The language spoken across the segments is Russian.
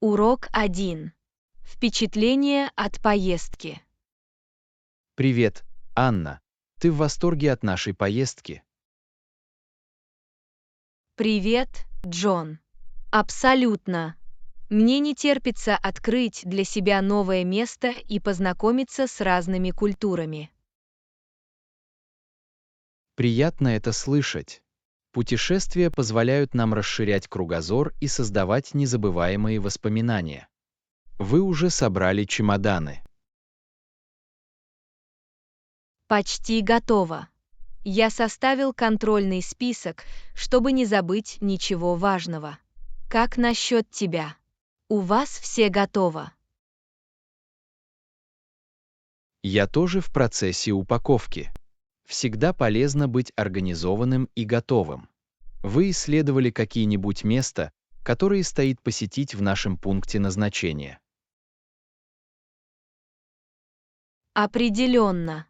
Урок 1. Впечатление от поездки. Привет, Анна. Ты в восторге от нашей поездки? Привет, Джон. Абсолютно. Мне не терпится открыть для себя новое место и познакомиться с разными культурами. Приятно это слышать. Путешествия позволяют нам расширять кругозор и создавать незабываемые воспоминания. Вы уже собрали чемоданы. Почти готово. Я составил контрольный список, чтобы не забыть ничего важного. Как насчет тебя? У вас все готово? Я тоже в процессе упаковки. Всегда полезно быть организованным и готовым. Вы исследовали какие-нибудь места, которые стоит посетить в нашем пункте назначения? Определенно.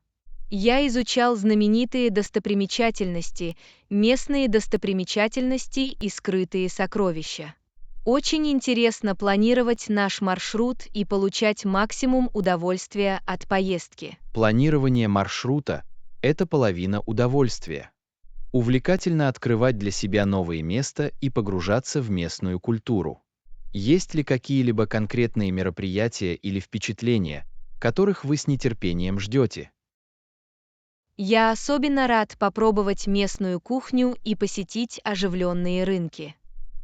Я изучал знаменитые достопримечательности, местные достопримечательности и скрытые сокровища. Очень интересно планировать наш маршрут и получать максимум удовольствия от поездки. Планирование маршрута — это половина удовольствия. Увлекательно открывать для себя новые места и погружаться в местную культуру. Есть ли какие-либо конкретные мероприятия или впечатления, которых вы с нетерпением ждете? Я особенно рад попробовать местную кухню и посетить оживленные рынки.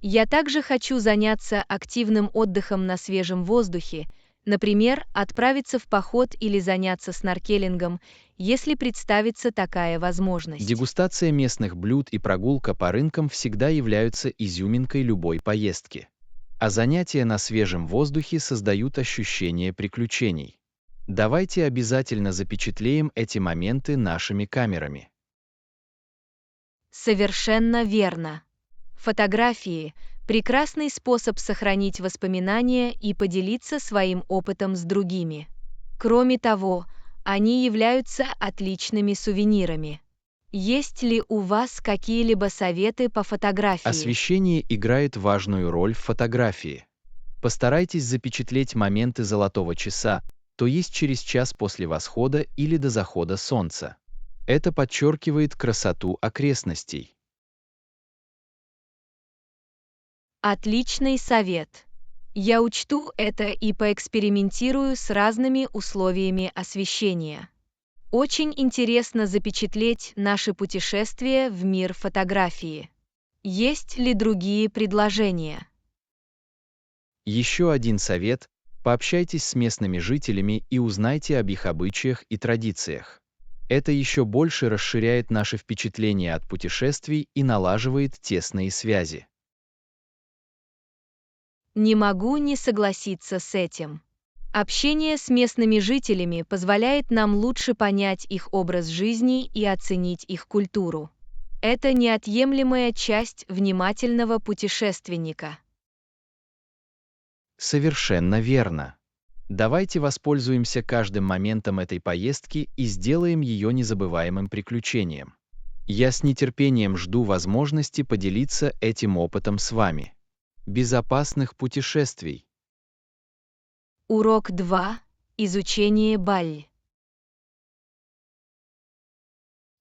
Я также хочу заняться активным отдыхом на свежем воздухе, например, отправиться в поход или заняться сноркелингом, если представится такая возможность. Дегустация местных блюд и прогулка по рынкам всегда являются изюминкой любой поездки. А занятия на свежем воздухе создают ощущение приключений. Давайте обязательно запечатлеем эти моменты нашими камерами. Совершенно верно. Фотографии – прекрасный способ сохранить воспоминания и поделиться своим опытом с другими. Кроме того, они являются отличными сувенирами. Есть ли у вас какие-либо советы по фотографии? Освещение играет важную роль в фотографии. Постарайтесь запечатлеть моменты золотого часа, то есть через час после восхода или до захода солнца. Это подчеркивает красоту окрестностей. Отличный совет. Я учту это и поэкспериментирую с разными условиями освещения. Очень интересно запечатлеть наше путешествие в мир фотографии. Есть ли другие предложения? Еще один совет – пообщайтесь с местными жителями и узнайте об их обычаях и традициях. Это еще больше расширяет наше впечатление от путешествий и налаживает тесные связи. Не могу не согласиться с этим. Общение с местными жителями позволяет нам лучше понять их образ жизни и оценить их культуру. Это неотъемлемая часть внимательного путешественника. Совершенно верно. Давайте воспользуемся каждым моментом этой поездки и сделаем ее незабываемым приключением. Я с нетерпением жду возможности поделиться этим опытом с вами. Безопасных путешествий! Урок 2. Изучение Бали.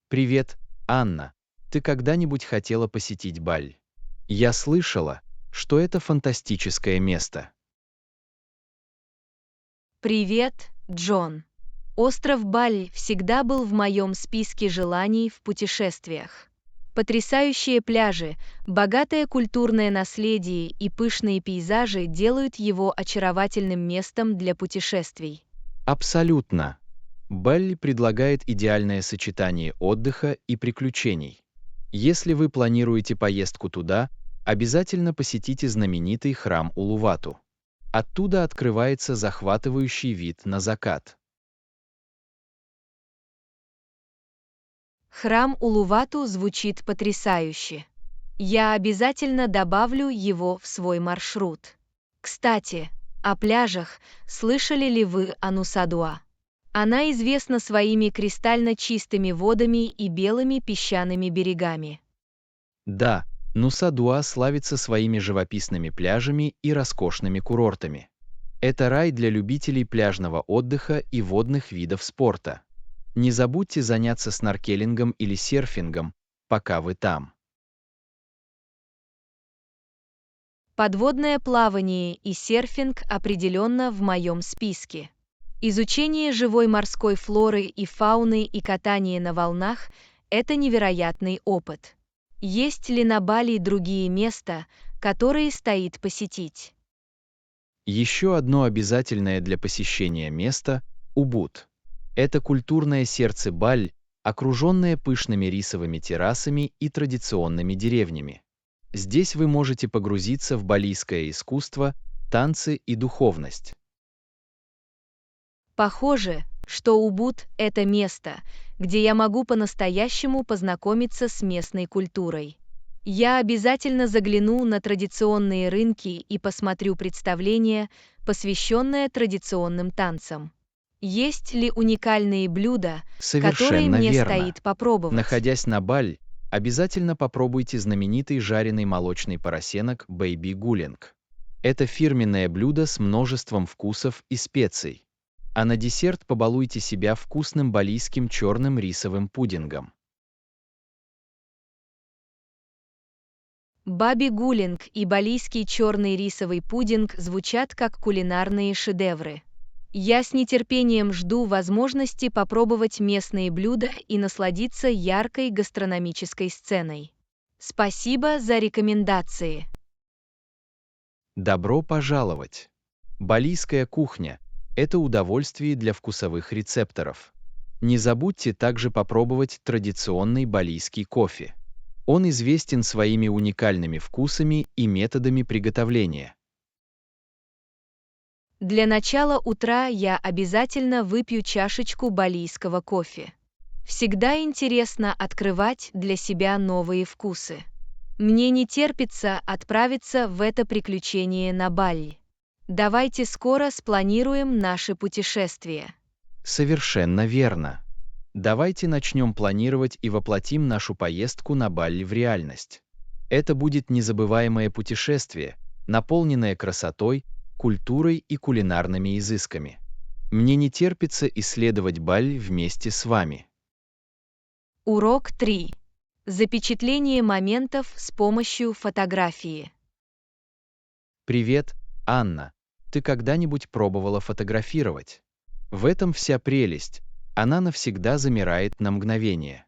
Привет, Анна. Ты когда-нибудь хотела посетить Баль? Я слышала, что это фантастическое место. Привет, Джон. Остров Бали всегда был в моем списке желаний в путешествиях. Потрясающие пляжи, богатое культурное наследие и пышные пейзажи делают его очаровательным местом для путешествий. Абсолютно. Балли предлагает идеальное сочетание отдыха и приключений. Если вы планируете поездку туда, обязательно посетите знаменитый храм Улувату. Оттуда открывается захватывающий вид на закат. Храм Улувату звучит потрясающе. Я обязательно добавлю его в свой маршрут. Кстати, о пляжах, слышали ли вы о Нусадуа? Она известна своими кристально чистыми водами и белыми песчаными берегами. Да, Нуса-Дуа славится своими живописными пляжами и роскошными курортами. Это рай для любителей пляжного отдыха и водных видов спорта. Не забудьте заняться сноркелингом или серфингом, пока вы там. Подводное плавание и серфинг определенно в моем списке. Изучение живой морской флоры и фауны и катание на волнах – это невероятный опыт. Есть ли на Бали другие места, которые стоит посетить? Еще одно обязательное для посещения место – Убуд. Это культурное сердце Бали, окруженное пышными рисовыми террасами и традиционными деревнями. Здесь вы можете погрузиться в балийское искусство, танцы и духовность. Похоже, что Убуд – это место, где я могу по-настоящему познакомиться с местной культурой. Я обязательно загляну на традиционные рынки и посмотрю представление, посвященное традиционным танцам. Есть ли уникальные блюда, которые Совершенно мне верно. стоит попробовать? Находясь на Бали, обязательно попробуйте знаменитый жареный молочный поросенок Baby Guling. Это фирменное блюдо с множеством вкусов и специй. А на десерт побалуйте себя вкусным балийским черным рисовым пудингом. Баби Гулинг и балийский черный рисовый пудинг звучат как кулинарные шедевры. Я с нетерпением жду возможности попробовать местные блюда и насладиться яркой гастрономической сценой. Спасибо за рекомендации. Добро пожаловать! Балийская кухня – это удовольствие для вкусовых рецепторов. Не забудьте также попробовать традиционный балийский кофе. Он известен своими уникальными вкусами и методами приготовления. Для начала утра я обязательно выпью чашечку балийского кофе. Всегда интересно открывать для себя новые вкусы. Мне не терпится отправиться в это приключение на Бали. Давайте скоро спланируем наше путешествие. Совершенно верно. Давайте начнем планировать и воплотим нашу поездку на Бали в реальность. Это будет незабываемое путешествие, наполненное красотой, культурой и кулинарными изысками. Мне не терпится исследовать Бали вместе с вами. Урок 3. Запечатление моментов с помощью фотографии. Привет, Анна. Ты когда-нибудь пробовала фотографировать? В этом вся прелесть. Она навсегда замирает на мгновение.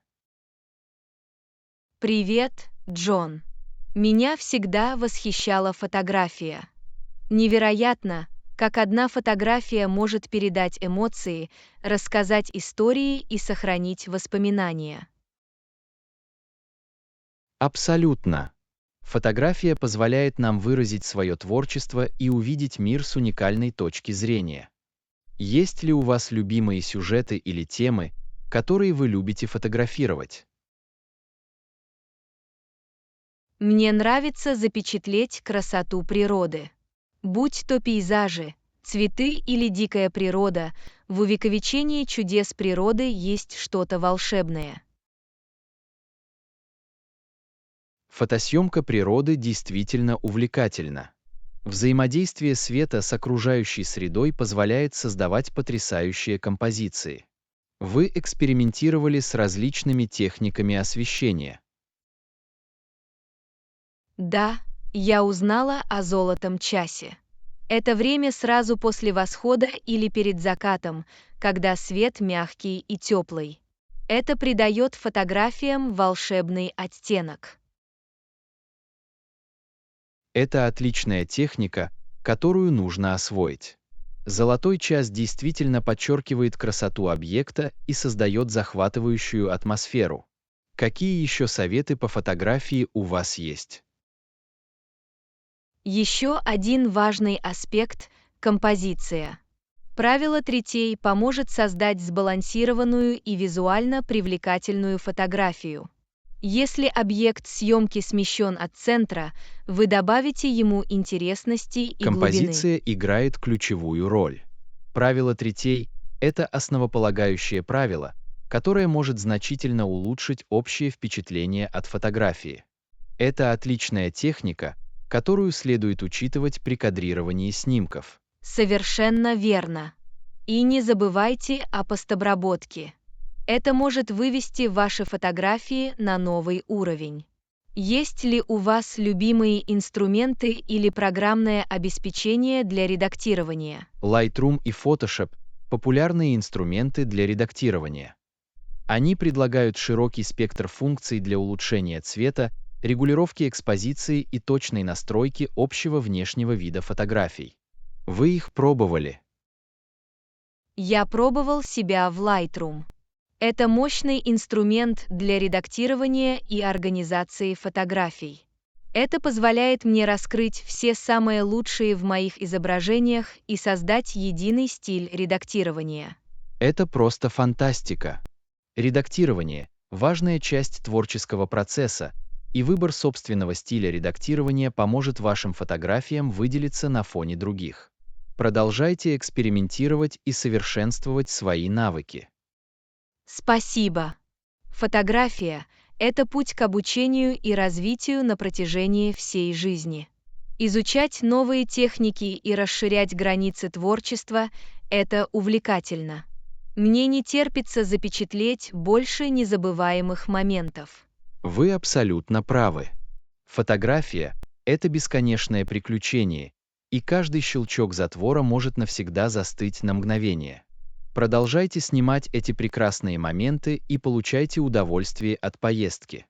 Привет, Джон. Меня всегда восхищала фотография. Невероятно, как одна фотография может передать эмоции, рассказать истории и сохранить воспоминания. Абсолютно. Фотография позволяет нам выразить свое творчество и увидеть мир с уникальной точки зрения. Есть ли у вас любимые сюжеты или темы, которые вы любите фотографировать? Мне нравится запечатлеть красоту природы. Будь то пейзажи, цветы или дикая природа, в увековечении чудес природы есть что-то волшебное. Фотосъемка природы действительно увлекательна. Взаимодействие света с окружающей средой позволяет создавать потрясающие композиции. Вы экспериментировали с различными техниками освещения. Да, я узнала о золотом часе. Это время сразу после восхода или перед закатом, когда свет мягкий и теплый. Это придает фотографиям волшебный оттенок. Это отличная техника, которую нужно освоить. Золотой час действительно подчеркивает красоту объекта и создает захватывающую атмосферу. Какие еще советы по фотографии у вас есть? Еще один важный аспект – композиция. Правило третей поможет создать сбалансированную и визуально привлекательную фотографию. Если объект съемки смещен от центра, вы добавите ему интересности и глубины. Композиция играет ключевую роль. Правило третей – это основополагающее правило, которое может значительно улучшить общее впечатление от фотографии. Это отличная техника, которую следует учитывать при кадрировании снимков. Совершенно верно. И не забывайте о постобработке. Это может вывести ваши фотографии на новый уровень. Есть ли у вас любимые инструменты или программное обеспечение для редактирования? Lightroom и Photoshop – популярные инструменты для редактирования. Они предлагают широкий спектр функций для улучшения цвета, регулировки экспозиции и точной настройки общего внешнего вида фотографий. Вы их пробовали? Я пробовал себя в Lightroom. Это мощный инструмент для редактирования и организации фотографий. Это позволяет мне раскрыть все самые лучшие в моих изображениях и создать единый стиль редактирования. Это просто фантастика. Редактирование – важная часть творческого процесса, и выбор собственного стиля редактирования поможет вашим фотографиям выделиться на фоне других. Продолжайте экспериментировать и совершенствовать свои навыки. Спасибо. Фотография – это путь к обучению и развитию на протяжении всей жизни. Изучать новые техники и расширять границы творчества – это увлекательно. Мне не терпится запечатлеть больше незабываемых моментов. Вы абсолютно правы. Фотография – это бесконечное приключение, и каждый щелчок затвора может навсегда застыть на мгновение. Продолжайте снимать эти прекрасные моменты и получайте удовольствие от поездки.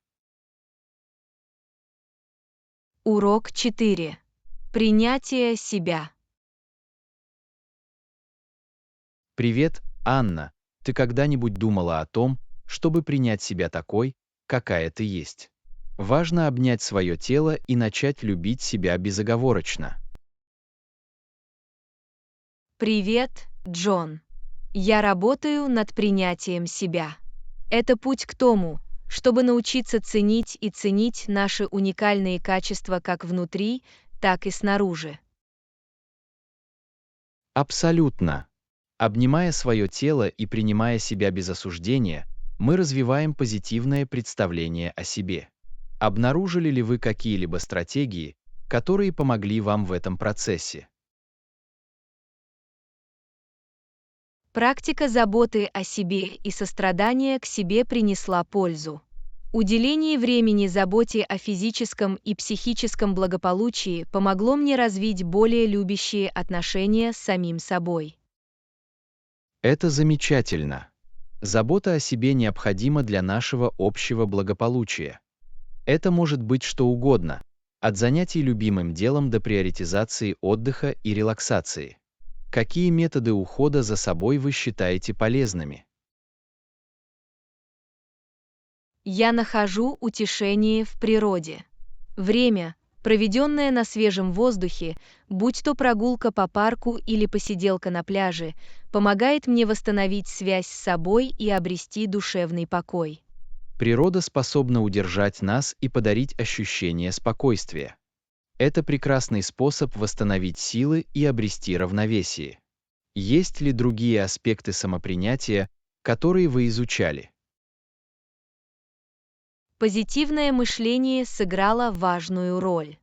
Урок 4. Принятие себя. Привет, Анна. Ты когда-нибудь думала о том, чтобы принять себя такой, какая ты есть? Важно обнять свое тело и начать любить себя безоговорочно. Привет, Джон. Я работаю над принятием себя. Это путь к тому, чтобы научиться ценить и ценить наши уникальные качества как внутри, так и снаружи. Абсолютно. Обнимая свое тело и принимая себя без осуждения, мы развиваем позитивное представление о себе. Обнаружили ли вы какие-либо стратегии, которые помогли вам в этом процессе? Практика заботы о себе и сострадания к себе принесла пользу. Уделение времени заботе о физическом и психическом благополучии помогло мне развить более любящие отношения с самим собой. Это замечательно. Забота о себе необходима для нашего общего благополучия. Это может быть что угодно, от занятий любимым делом до приоритизации отдыха и релаксации. Какие методы ухода за собой вы считаете полезными? Я нахожу утешение в природе. Время, проведенное на свежем воздухе, будь то прогулка по парку или посиделка на пляже, помогает мне восстановить связь с собой и обрести душевный покой. Природа способна удержать нас и подарить ощущение спокойствия. Это прекрасный способ восстановить силы и обрести равновесие. Есть ли другие аспекты самопринятия, которые вы изучали? Позитивное мышление сыграло важную роль.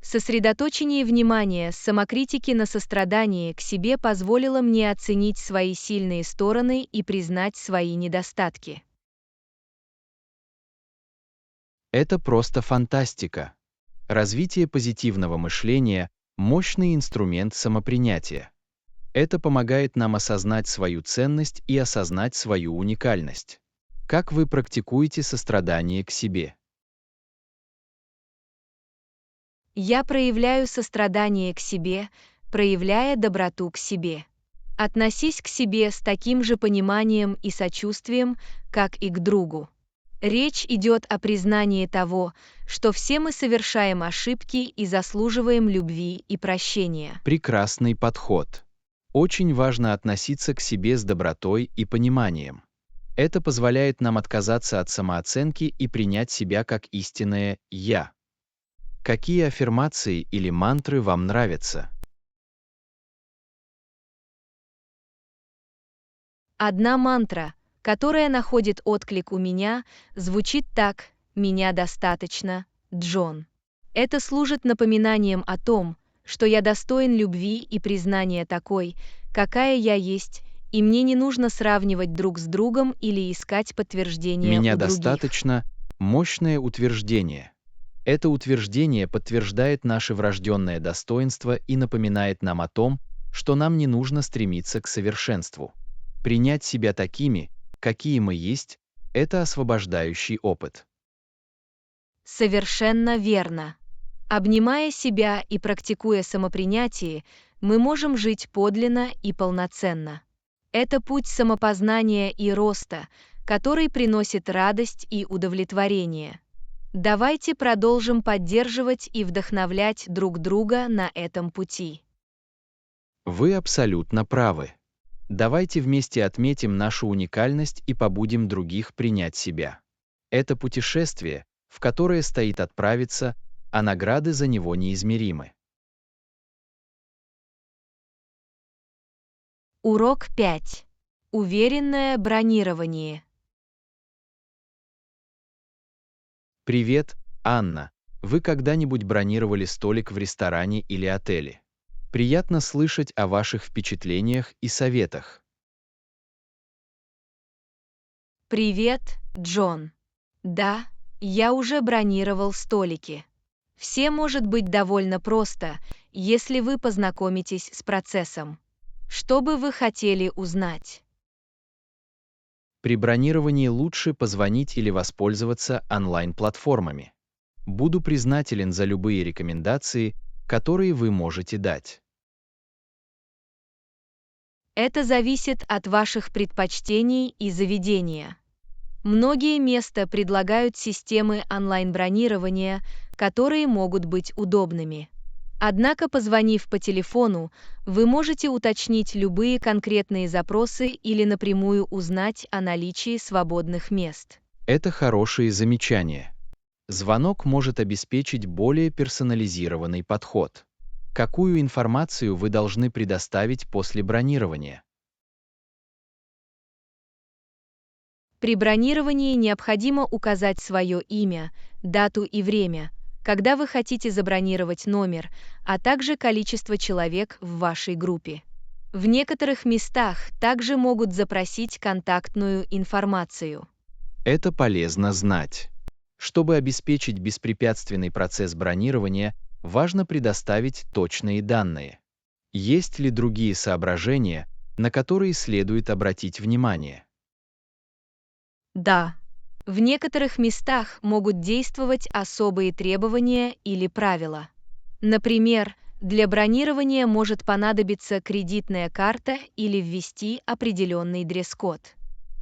Сосредоточение внимания с самокритики на сострадании к себе позволило мне оценить свои сильные стороны и признать свои недостатки. Это просто фантастика. Развитие позитивного мышления – мощный инструмент самопринятия. Это помогает нам осознать свою ценность и осознать свою уникальность. Как вы практикуете сострадание к себе? Я проявляю сострадание к себе, проявляя доброту к себе. Относись к себе с таким же пониманием и сочувствием, как и к другу. Речь идет о признании того, что все мы совершаем ошибки и заслуживаем любви и прощения. Прекрасный подход. Очень важно относиться к себе с добротой и пониманием. Это позволяет нам отказаться от самооценки и принять себя как истинное «я». Какие аффирмации или мантры вам нравятся? Одна мантра, которая находит отклик у меня, звучит так: «Меня достаточно, Джон. Это служит напоминанием о том, что я достоин любви и признания такой, какая я есть, и мне не нужно сравнивать друг с другом или искать подтверждения Меня у других. достаточно мощное утверждение. Это утверждение подтверждает наше врожденное достоинство и напоминает нам о том, что нам не нужно стремиться к совершенству. Принять себя такими, какие мы есть, это освобождающий опыт. Совершенно верно. Обнимая себя и практикуя самопринятие, мы можем жить подлинно и полноценно. Это путь самопознания и роста, который приносит радость и удовлетворение. Давайте продолжим поддерживать и вдохновлять друг друга на этом пути. Вы абсолютно правы. Давайте вместе отметим нашу уникальность и побудим других принять себя. Это путешествие, в которое стоит отправиться, а награды за него неизмеримы. Урок 5. Уверенное бронирование. Привет, Анна. Вы когда-нибудь бронировали столик в ресторане или отеле? Приятно слышать о ваших впечатлениях и советах. Привет, Джон. Да, я уже бронировал столики. Все может быть довольно просто, если вы познакомитесь с процессом. Что бы вы хотели узнать? При бронировании лучше позвонить или воспользоваться онлайн-платформами. Буду признателен за любые рекомендации, которые вы можете дать. Это зависит от ваших предпочтений и заведения. Многие места предлагают системы онлайн-бронирования, которые могут быть удобными. Однако, позвонив по телефону, вы можете уточнить любые конкретные запросы или напрямую узнать о наличии свободных мест. Это хорошие замечания. Звонок может обеспечить более персонализированный подход. Какую информацию вы должны предоставить после бронирования? При бронировании необходимо указать свое имя, дату и время, когда вы хотите забронировать номер, а также количество человек в вашей группе. В некоторых местах также могут запросить контактную информацию. Это полезно знать. Чтобы обеспечить беспрепятственный процесс бронирования, важно предоставить точные данные. Есть ли другие соображения, на которые следует обратить внимание? Да, в некоторых местах могут действовать особые требования или правила. Например, для бронирования может понадобиться кредитная карта или ввести определенный дресс-код.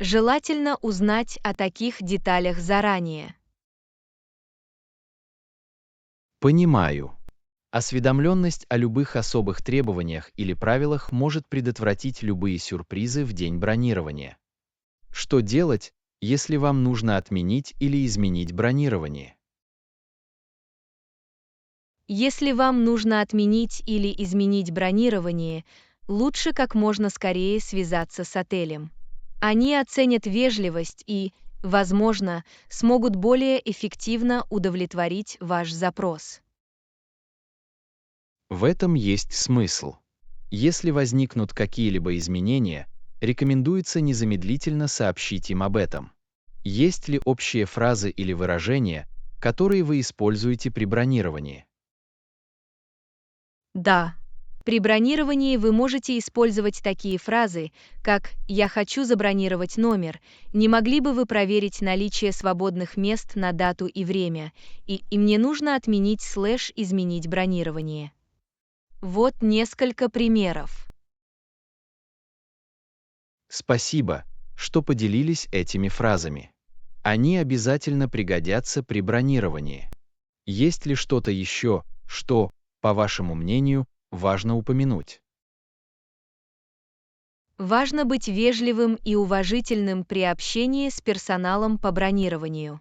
Желательно узнать о таких деталях заранее. Понимаю. Осведомленность о любых особых требованиях или правилах может предотвратить любые сюрпризы в день бронирования. Что делать, если вам нужно отменить или изменить бронирование? Если вам нужно отменить или изменить бронирование, лучше как можно скорее связаться с отелем. Они оценят вежливость и, возможно, смогут более эффективно удовлетворить ваш запрос. В этом есть смысл. Если возникнут какие-либо изменения, рекомендуется незамедлительно сообщить им об этом. Есть ли общие фразы или выражения, которые вы используете при бронировании? Да. При бронировании вы можете использовать такие фразы, как «Я хочу забронировать номер», «Не могли бы вы проверить наличие свободных мест на дату и время», и «Мне нужно отменить/изменить бронирование». Вот несколько примеров. Спасибо, что поделились этими фразами. Они обязательно пригодятся при бронировании. Есть ли что-то еще, что, по вашему мнению, важно упомянуть? Важно быть вежливым и уважительным при общении с персоналом по бронированию.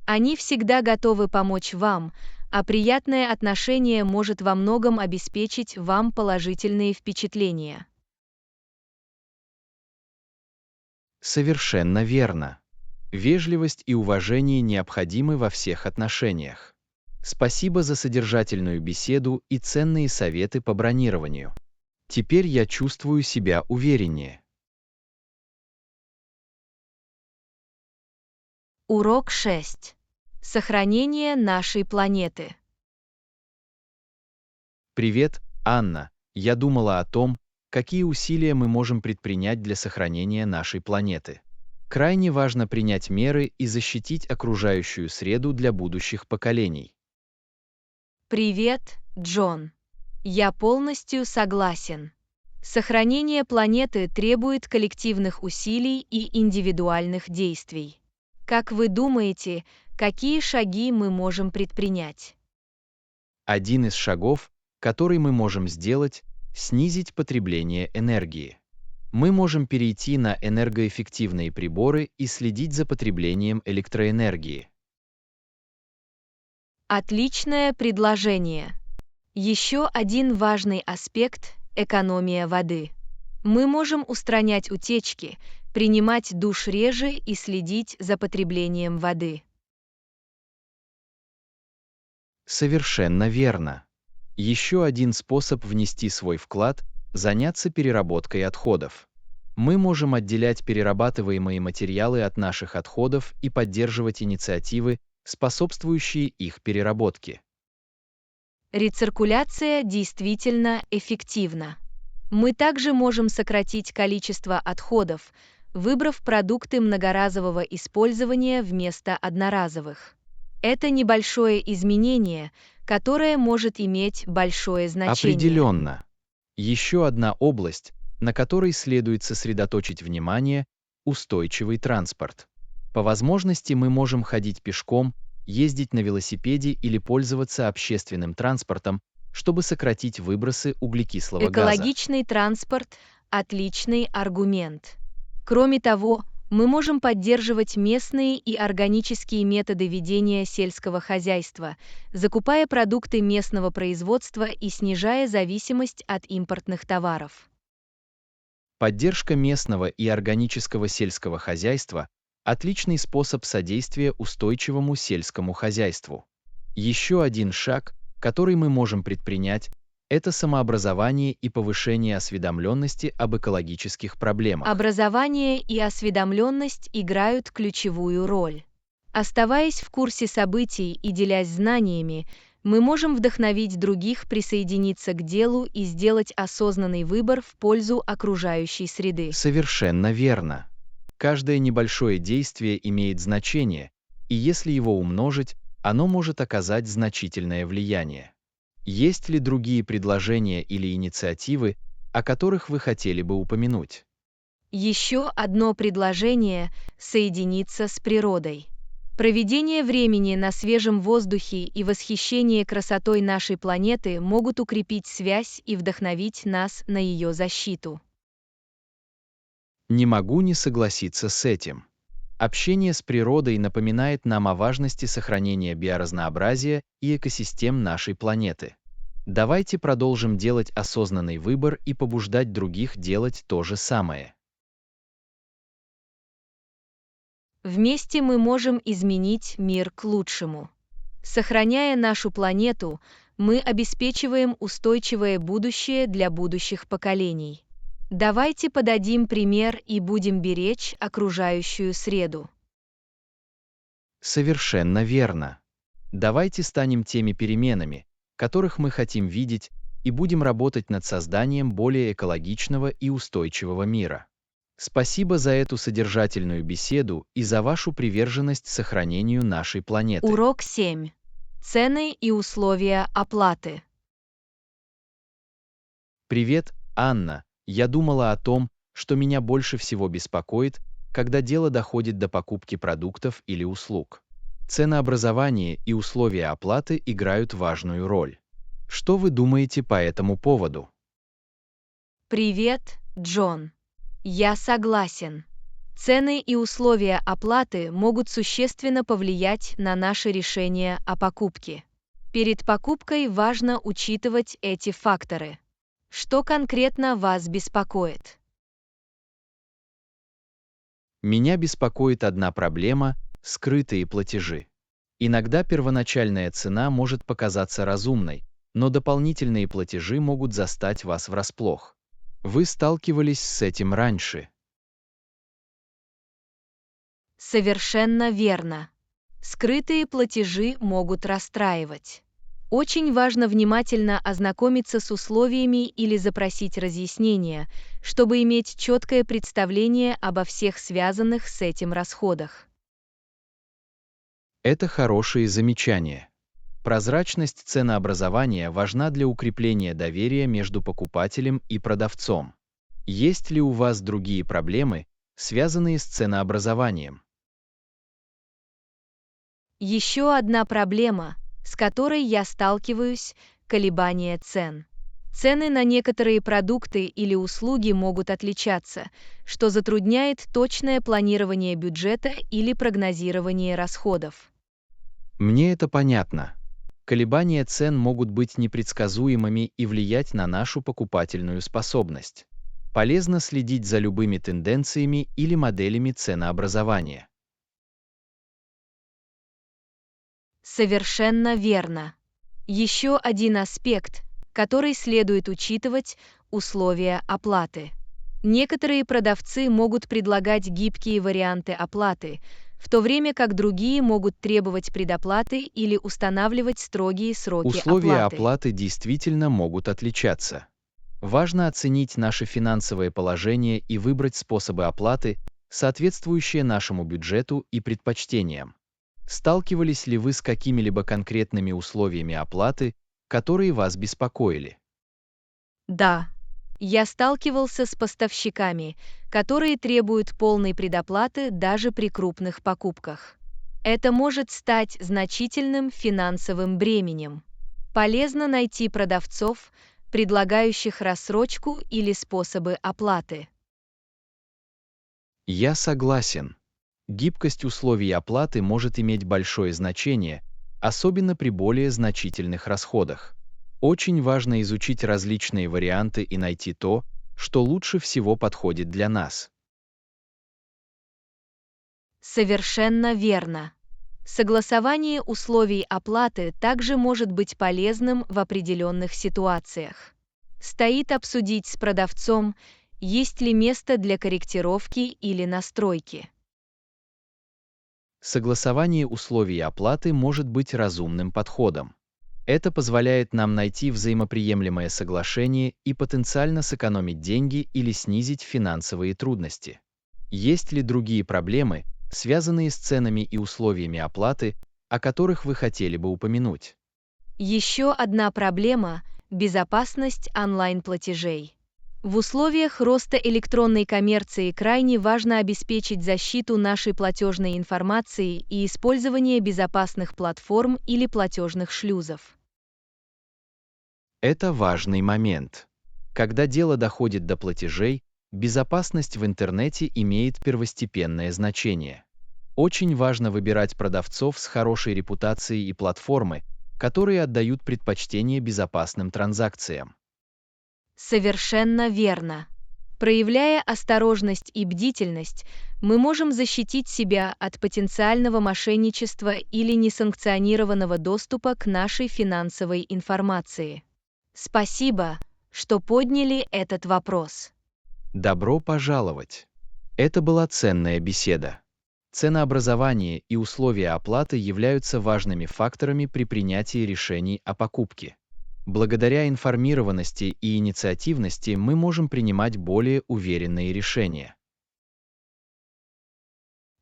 Они всегда готовы помочь вам, а приятное отношение может во многом обеспечить вам положительные впечатления. Совершенно верно. Вежливость и уважение необходимы во всех отношениях. Спасибо за содержательную беседу и ценные советы по бронированию. Теперь я чувствую себя увереннее. Урок 6. Сохранение нашей планеты. Привет, Анна. Я думала о том, какие усилия мы можем предпринять для сохранения нашей планеты. Крайне важно принять меры и защитить окружающую среду для будущих поколений. Привет, Джон. Я полностью согласен. Сохранение планеты требует коллективных усилий и индивидуальных действий. Как вы думаете, какие шаги мы можем предпринять? Один из шагов, который мы можем сделать, снизить потребление энергии. Мы можем перейти на энергоэффективные приборы и следить за потреблением электроэнергии. Отличное предложение. Еще один важный аспект – экономия воды. Мы можем устранять утечки, принимать душ реже и следить за потреблением воды. Совершенно верно. Еще один способ внести свой вклад – заняться переработкой отходов. Мы можем отделять перерабатываемые материалы от наших отходов и поддерживать инициативы, способствующие их переработке. Рециркуляция действительно эффективна. Мы также можем сократить количество отходов, выбрав продукты многоразового использования вместо одноразовых. Это небольшое изменение, которое может иметь большое значение. Определенно. Еще одна область, на которой следует сосредоточить внимание – устойчивый транспорт. По возможности мы можем ходить пешком, ездить на велосипеде или пользоваться общественным транспортом, чтобы сократить выбросы углекислого газа. Экологичный транспорт – отличный аргумент. Кроме того, мы можем поддерживать местные и органические методы ведения сельского хозяйства, закупая продукты местного производства и снижая зависимость от импортных товаров. Поддержка местного и органического сельского хозяйства – отличный способ содействия устойчивому сельскому хозяйству. Еще один шаг, который мы можем предпринять, это самообразование и повышение осведомленности об экологических проблемах. Образование и осведомленность играют ключевую роль. Оставаясь в курсе событий и делясь знаниями, мы можем вдохновить других присоединиться к делу и сделать осознанный выбор в пользу окружающей среды. Совершенно верно. Каждое небольшое действие имеет значение, и если его умножить, оно может оказать значительное влияние. Есть ли другие предложения или инициативы, о которых вы хотели бы упомянуть? Еще одно предложение – соединиться с природой. Проведение времени на свежем воздухе и восхищение красотой нашей планеты могут укрепить связь и вдохновить нас на ее защиту. Не могу не согласиться с этим. Общение с природой напоминает нам о важности сохранения биоразнообразия и экосистем нашей планеты. Давайте продолжим делать осознанный выбор и побуждать других делать то же самое. Вместе мы можем изменить мир к лучшему. Сохраняя нашу планету, мы обеспечиваем устойчивое будущее для будущих поколений. Давайте подадим пример и будем беречь окружающую среду. Совершенно верно. Давайте станем теми переменами, которых мы хотим видеть, и будем работать над созданием более экологичного и устойчивого мира. Спасибо за эту содержательную беседу и за вашу приверженность сохранению нашей планеты. Урок 7. Цены и условия оплаты. Привет, Анна. Я думала о том, что меня больше всего беспокоит, когда дело доходит до покупки продуктов или услуг. Ценообразование и условия оплаты играют важную роль. Что вы думаете по этому поводу? Привет, Джон. Я согласен. Цены и условия оплаты могут существенно повлиять на наше решение о покупке. Перед покупкой важно учитывать эти факторы. Что конкретно вас беспокоит? Меня беспокоит одна проблема – скрытые платежи. Иногда первоначальная цена может показаться разумной, но дополнительные платежи могут застать вас врасплох. Вы сталкивались с этим раньше? Совершенно верно. Скрытые платежи могут расстраивать. Очень важно внимательно ознакомиться с условиями или запросить разъяснения, чтобы иметь четкое представление обо всех связанных с этим расходах. Это хорошие замечания. Прозрачность ценообразования важна для укрепления доверия между покупателем и продавцом. Есть ли у вас другие проблемы, связанные с ценообразованием? Еще одна проблема, с которой я сталкиваюсь, колебания цен. Цены на некоторые продукты или услуги могут отличаться, что затрудняет точное планирование бюджета или прогнозирование расходов. Мне это понятно. Колебания цен могут быть непредсказуемыми и влиять на нашу покупательную способность. Полезно следить за любыми тенденциями или моделями ценообразования. Совершенно верно. Еще один аспект, который следует учитывать – условия оплаты. Некоторые продавцы могут предлагать гибкие варианты оплаты, в то время как другие могут требовать предоплаты или устанавливать строгие сроки Условия оплаты. оплаты действительно могут отличаться. Важно оценить наше финансовое положение и выбрать способы оплаты, соответствующие нашему бюджету и предпочтениям. Сталкивались ли вы с какими-либо конкретными условиями оплаты, которые вас беспокоили? Да, я сталкивался с поставщиками, которые требуют полной предоплаты даже при крупных покупках. Это может стать значительным финансовым бременем. Полезно найти продавцов, предлагающих рассрочку или способы оплаты. Я согласен. Гибкость условий оплаты может иметь большое значение, особенно при более значительных расходах. Очень важно изучить различные варианты и найти то, что лучше всего подходит для нас. Совершенно верно. Согласование условий оплаты также может быть полезным в определенных ситуациях. Стоит обсудить с продавцом, есть ли место для корректировки или настройки. Согласование условий оплаты может быть разумным подходом. Это позволяет нам найти взаимоприемлемое соглашение и потенциально сэкономить деньги или снизить финансовые трудности. Есть ли другие проблемы, связанные с ценами и условиями оплаты, о которых вы хотели бы упомянуть? Еще одна проблема – безопасность онлайн-платежей. В условиях роста электронной коммерции крайне важно обеспечить защиту нашей платежной информации и использование безопасных платформ или платежных шлюзов. Это важный момент. Когда дело доходит до платежей, безопасность в интернете имеет первостепенное значение. Очень важно выбирать продавцов с хорошей репутацией и платформы, которые отдают предпочтение безопасным транзакциям. Совершенно верно. Проявляя осторожность и бдительность, мы можем защитить себя от потенциального мошенничества или несанкционированного доступа к нашей финансовой информации. Спасибо, что подняли этот вопрос. Добро пожаловать! Это была ценная беседа. Ценообразование и условия оплаты являются важными факторами при принятии решений о покупке. Благодаря информированности и инициативности мы можем принимать более уверенные решения.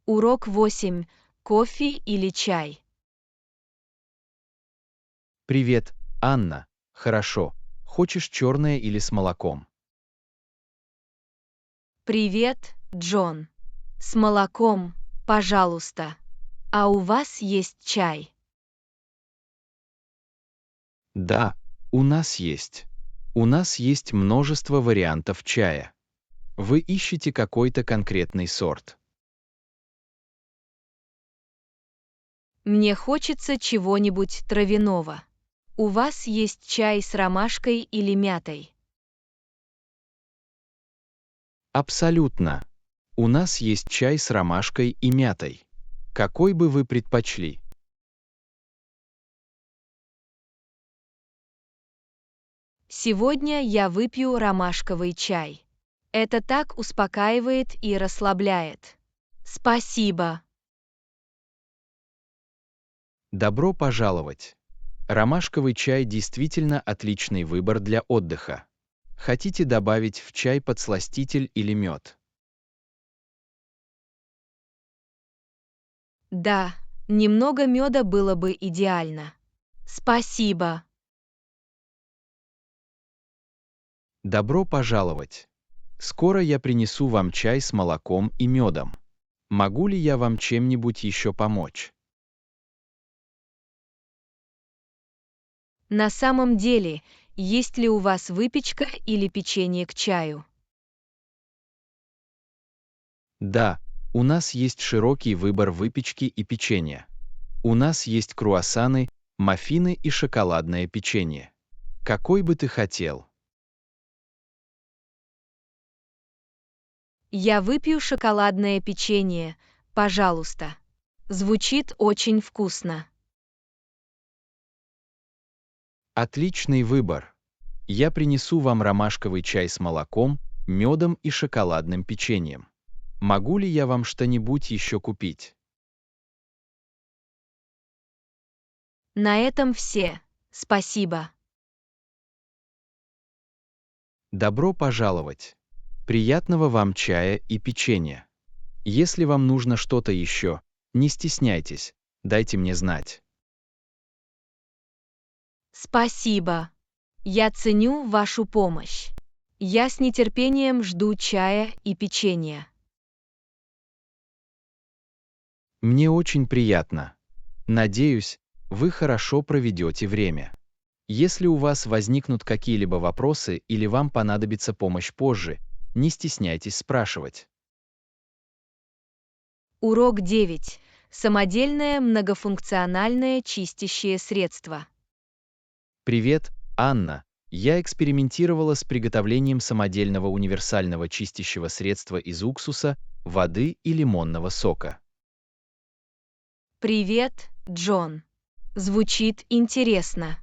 Урок 8. Кофе или чай? Привет, Анна. Хорошо. Хочешь черное или с молоком? Привет, Джон. С молоком, пожалуйста. А у вас есть чай? Да, у нас есть. У нас есть множество вариантов чая. Вы ищете какой-то конкретный сорт. Мне хочется чего-нибудь травяного. У вас есть чай с ромашкой или мятой? Абсолютно. У нас есть чай с ромашкой и мятой. Какой бы вы предпочли? Сегодня я выпью ромашковый чай. Это так успокаивает и расслабляет. Спасибо. Добро пожаловать! Ромашковый чай действительно отличный выбор для отдыха. Хотите добавить в чай подсластитель или мед? Да, немного меда было бы идеально. Спасибо. Добро пожаловать! Скоро я принесу вам чай с молоком и медом. Могу ли я вам чем-нибудь еще помочь? На самом деле, есть ли у вас выпечка или печенье к чаю? Да, у нас есть широкий выбор выпечки и печенья. У нас есть круассаны, маффины и шоколадное печенье. Какой бы ты хотел? Я выпью шоколадное печенье, пожалуйста. Звучит очень вкусно. Отличный выбор. Я принесу вам ромашковый чай с молоком, медом и шоколадным печеньем. Могу ли я вам что-нибудь еще купить? На этом все. Спасибо. Добро пожаловать! Приятного вам чая и печенья. Если вам нужно что-то еще, не стесняйтесь, дайте мне знать. Спасибо. Я ценю вашу помощь. Я с нетерпением жду чая и печенья. Мне очень приятно. Надеюсь, вы хорошо проведете время. Если у вас возникнут какие-либо вопросы или вам понадобится помощь позже, не стесняйтесь спрашивать. Урок 9. Самодельное многофункциональное чистящее средство. Привет, Анна. Я экспериментировала с приготовлением самодельного универсального чистящего средства из уксуса, воды и лимонного сока. Привет, Джон. Звучит интересно.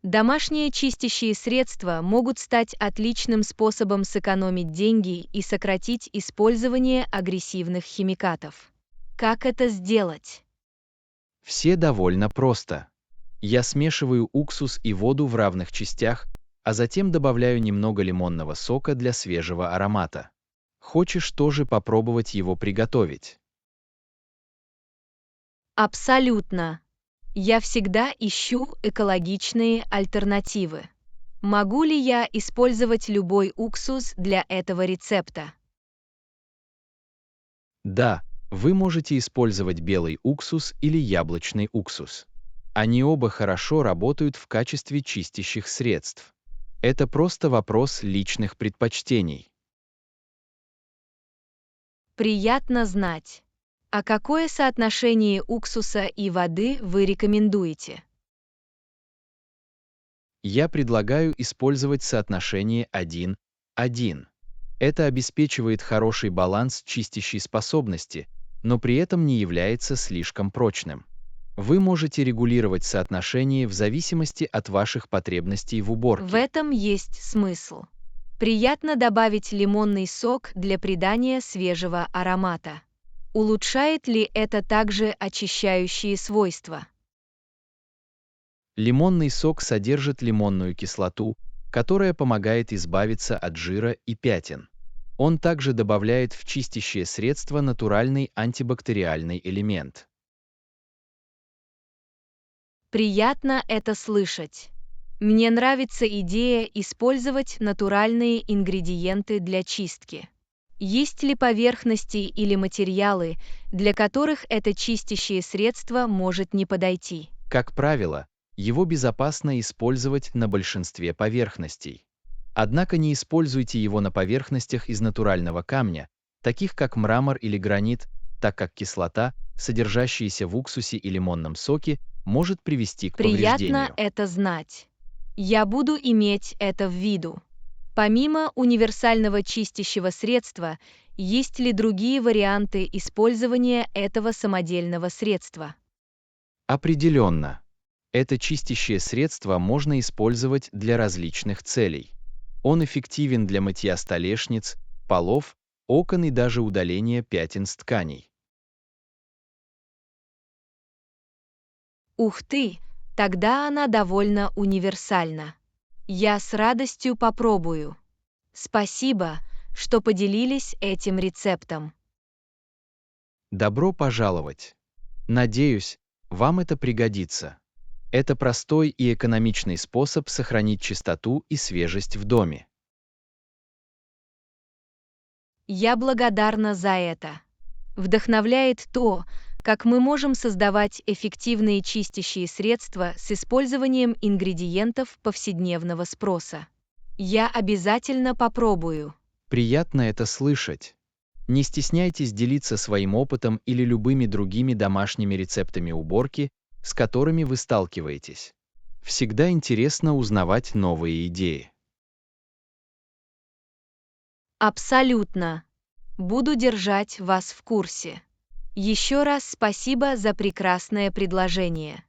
Домашние чистящие средства могут стать отличным способом сэкономить деньги и сократить использование агрессивных химикатов. Как это сделать? Все довольно просто. Я смешиваю уксус и воду в равных частях, а затем добавляю немного лимонного сока для свежего аромата. Хочешь тоже попробовать его приготовить? Абсолютно. Я всегда ищу экологичные альтернативы. Могу ли я использовать любой уксус для этого рецепта? Да, вы можете использовать белый уксус или яблочный уксус. Они оба хорошо работают в качестве чистящих средств. Это просто вопрос личных предпочтений. Приятно знать. А какое соотношение уксуса и воды вы рекомендуете? Я предлагаю использовать соотношение 1:1. Это обеспечивает хороший баланс чистящей способности, но при этом не является слишком прочным. Вы можете регулировать соотношение в зависимости от ваших потребностей в В уборке. этом есть смысл. Приятно добавить лимонный сок для придания свежего аромата. Улучшает ли это также очищающие свойства? Лимонный сок содержит лимонную кислоту, которая помогает избавиться от жира и пятен. Он также добавляет в чистящее средство натуральный антибактериальный элемент. Приятно это слышать. Мне нравится идея использовать натуральные ингредиенты для чистки. Есть ли поверхности или материалы, для которых это чистящее средство может не подойти? Как правило, его безопасно использовать на большинстве поверхностей. Однако не используйте его на поверхностях из натурального камня, таких как мрамор или гранит, так как кислота, содержащаяся в уксусе и лимонном соке, может привести к Приятно повреждению. это знать. Я буду иметь это в виду. Помимо универсального чистящего средства, есть ли другие варианты использования этого самодельного средства? Определенно. Это чистящее средство можно использовать для различных целей. Он эффективен для мытья столешниц, полов, окон и даже удаления пятен с тканей. Ух ты, тогда она довольно универсальна. Я с радостью попробую. Спасибо, что поделились этим рецептом. Добро пожаловать! Надеюсь, вам это пригодится. Это простой и экономичный способ сохранить чистоту и свежесть в доме. Я благодарна за это. Вдохновляет то, как мы можем создавать эффективные чистящие средства с использованием ингредиентов повседневного спроса. Я обязательно попробую. Приятно это слышать. Не стесняйтесь делиться своим опытом или любыми другими домашними рецептами уборки, с которыми вы сталкиваетесь. Всегда интересно узнавать новые идеи. Абсолютно. Буду держать вас в курсе. Еще раз спасибо за прекрасное предложение.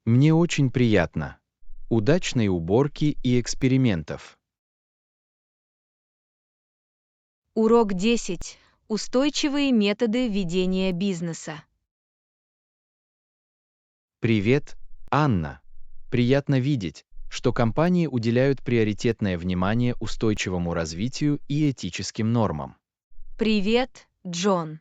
Мне очень приятно. Удачной уборки и экспериментов. Урок 10. Устойчивые методы ведения бизнеса. Привет, Анна. Приятно видеть, что компании уделяют приоритетное внимание устойчивому развитию и этическим нормам. Привет, Джон.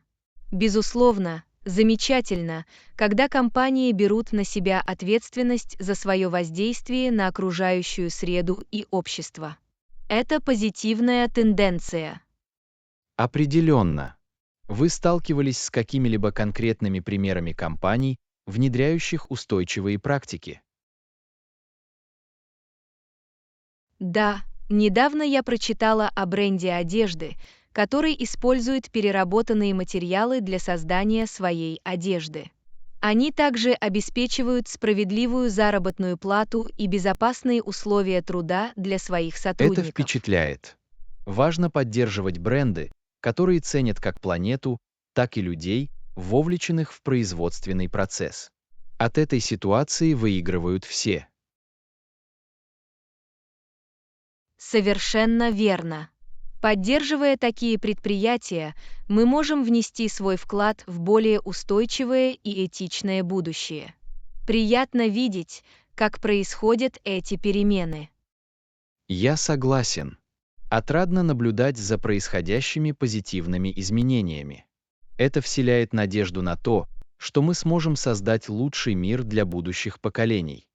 Безусловно, замечательно, когда компании берут на себя ответственность за свое воздействие на окружающую среду и общество. Это позитивная тенденция. Определенно. Вы сталкивались с какими-либо конкретными примерами компаний, внедряющих устойчивые практики? Да, недавно я прочитала о бренде одежды, который использует переработанные материалы для создания своей одежды. Они также обеспечивают справедливую заработную плату и безопасные условия труда для своих Это сотрудников. впечатляет. Важно поддерживать бренды, которые ценят как планету, так и людей, вовлеченных в производственный процесс. От этой ситуации выигрывают все. Совершенно верно. Поддерживая такие предприятия, мы можем внести свой вклад в более устойчивое и этичное будущее. Приятно видеть, как происходят эти перемены. Я согласен. Отрадно наблюдать за происходящими позитивными изменениями. Это вселяет надежду на то, что мы сможем создать лучший мир для будущих поколений.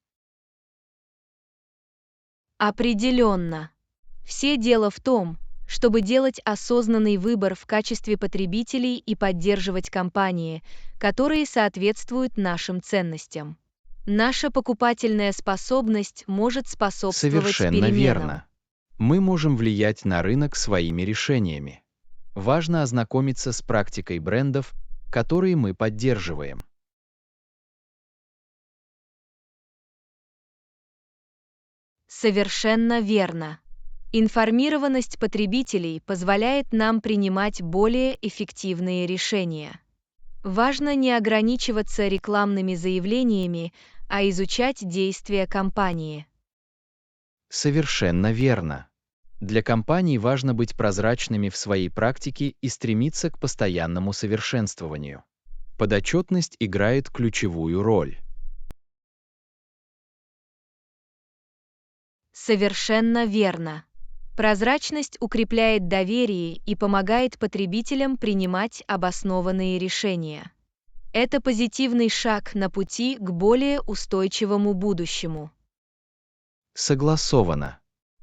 Определенно. Все дело в том, чтобы делать осознанный выбор в качестве потребителей и поддерживать компании, которые соответствуют нашим ценностям. Наша покупательная способность может способствовать Совершенно переменам. верно. Мы можем влиять на рынок своими решениями. Важно ознакомиться с практикой брендов, которые мы поддерживаем. Совершенно верно. Информированность потребителей позволяет нам принимать более эффективные решения. Важно не ограничиваться рекламными заявлениями, а изучать действия компании. Совершенно верно. Для компаний важно быть прозрачными в своей практике и стремиться к постоянному совершенствованию. Подотчетность играет ключевую роль. Совершенно верно. Прозрачность укрепляет доверие и помогает потребителям принимать обоснованные решения. Это позитивный шаг на пути к более устойчивому будущему. Согласовано.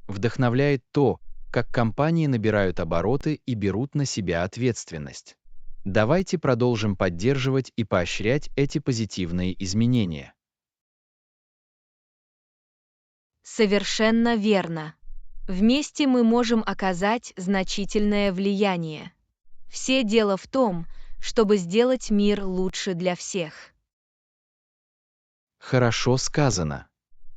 Вдохновляет то, как компании набирают обороты и берут на себя ответственность. Давайте продолжим поддерживать и поощрять эти позитивные изменения. Совершенно верно. Вместе мы можем оказать значительное влияние. Все дело в том, чтобы сделать мир лучше для всех. Хорошо сказано.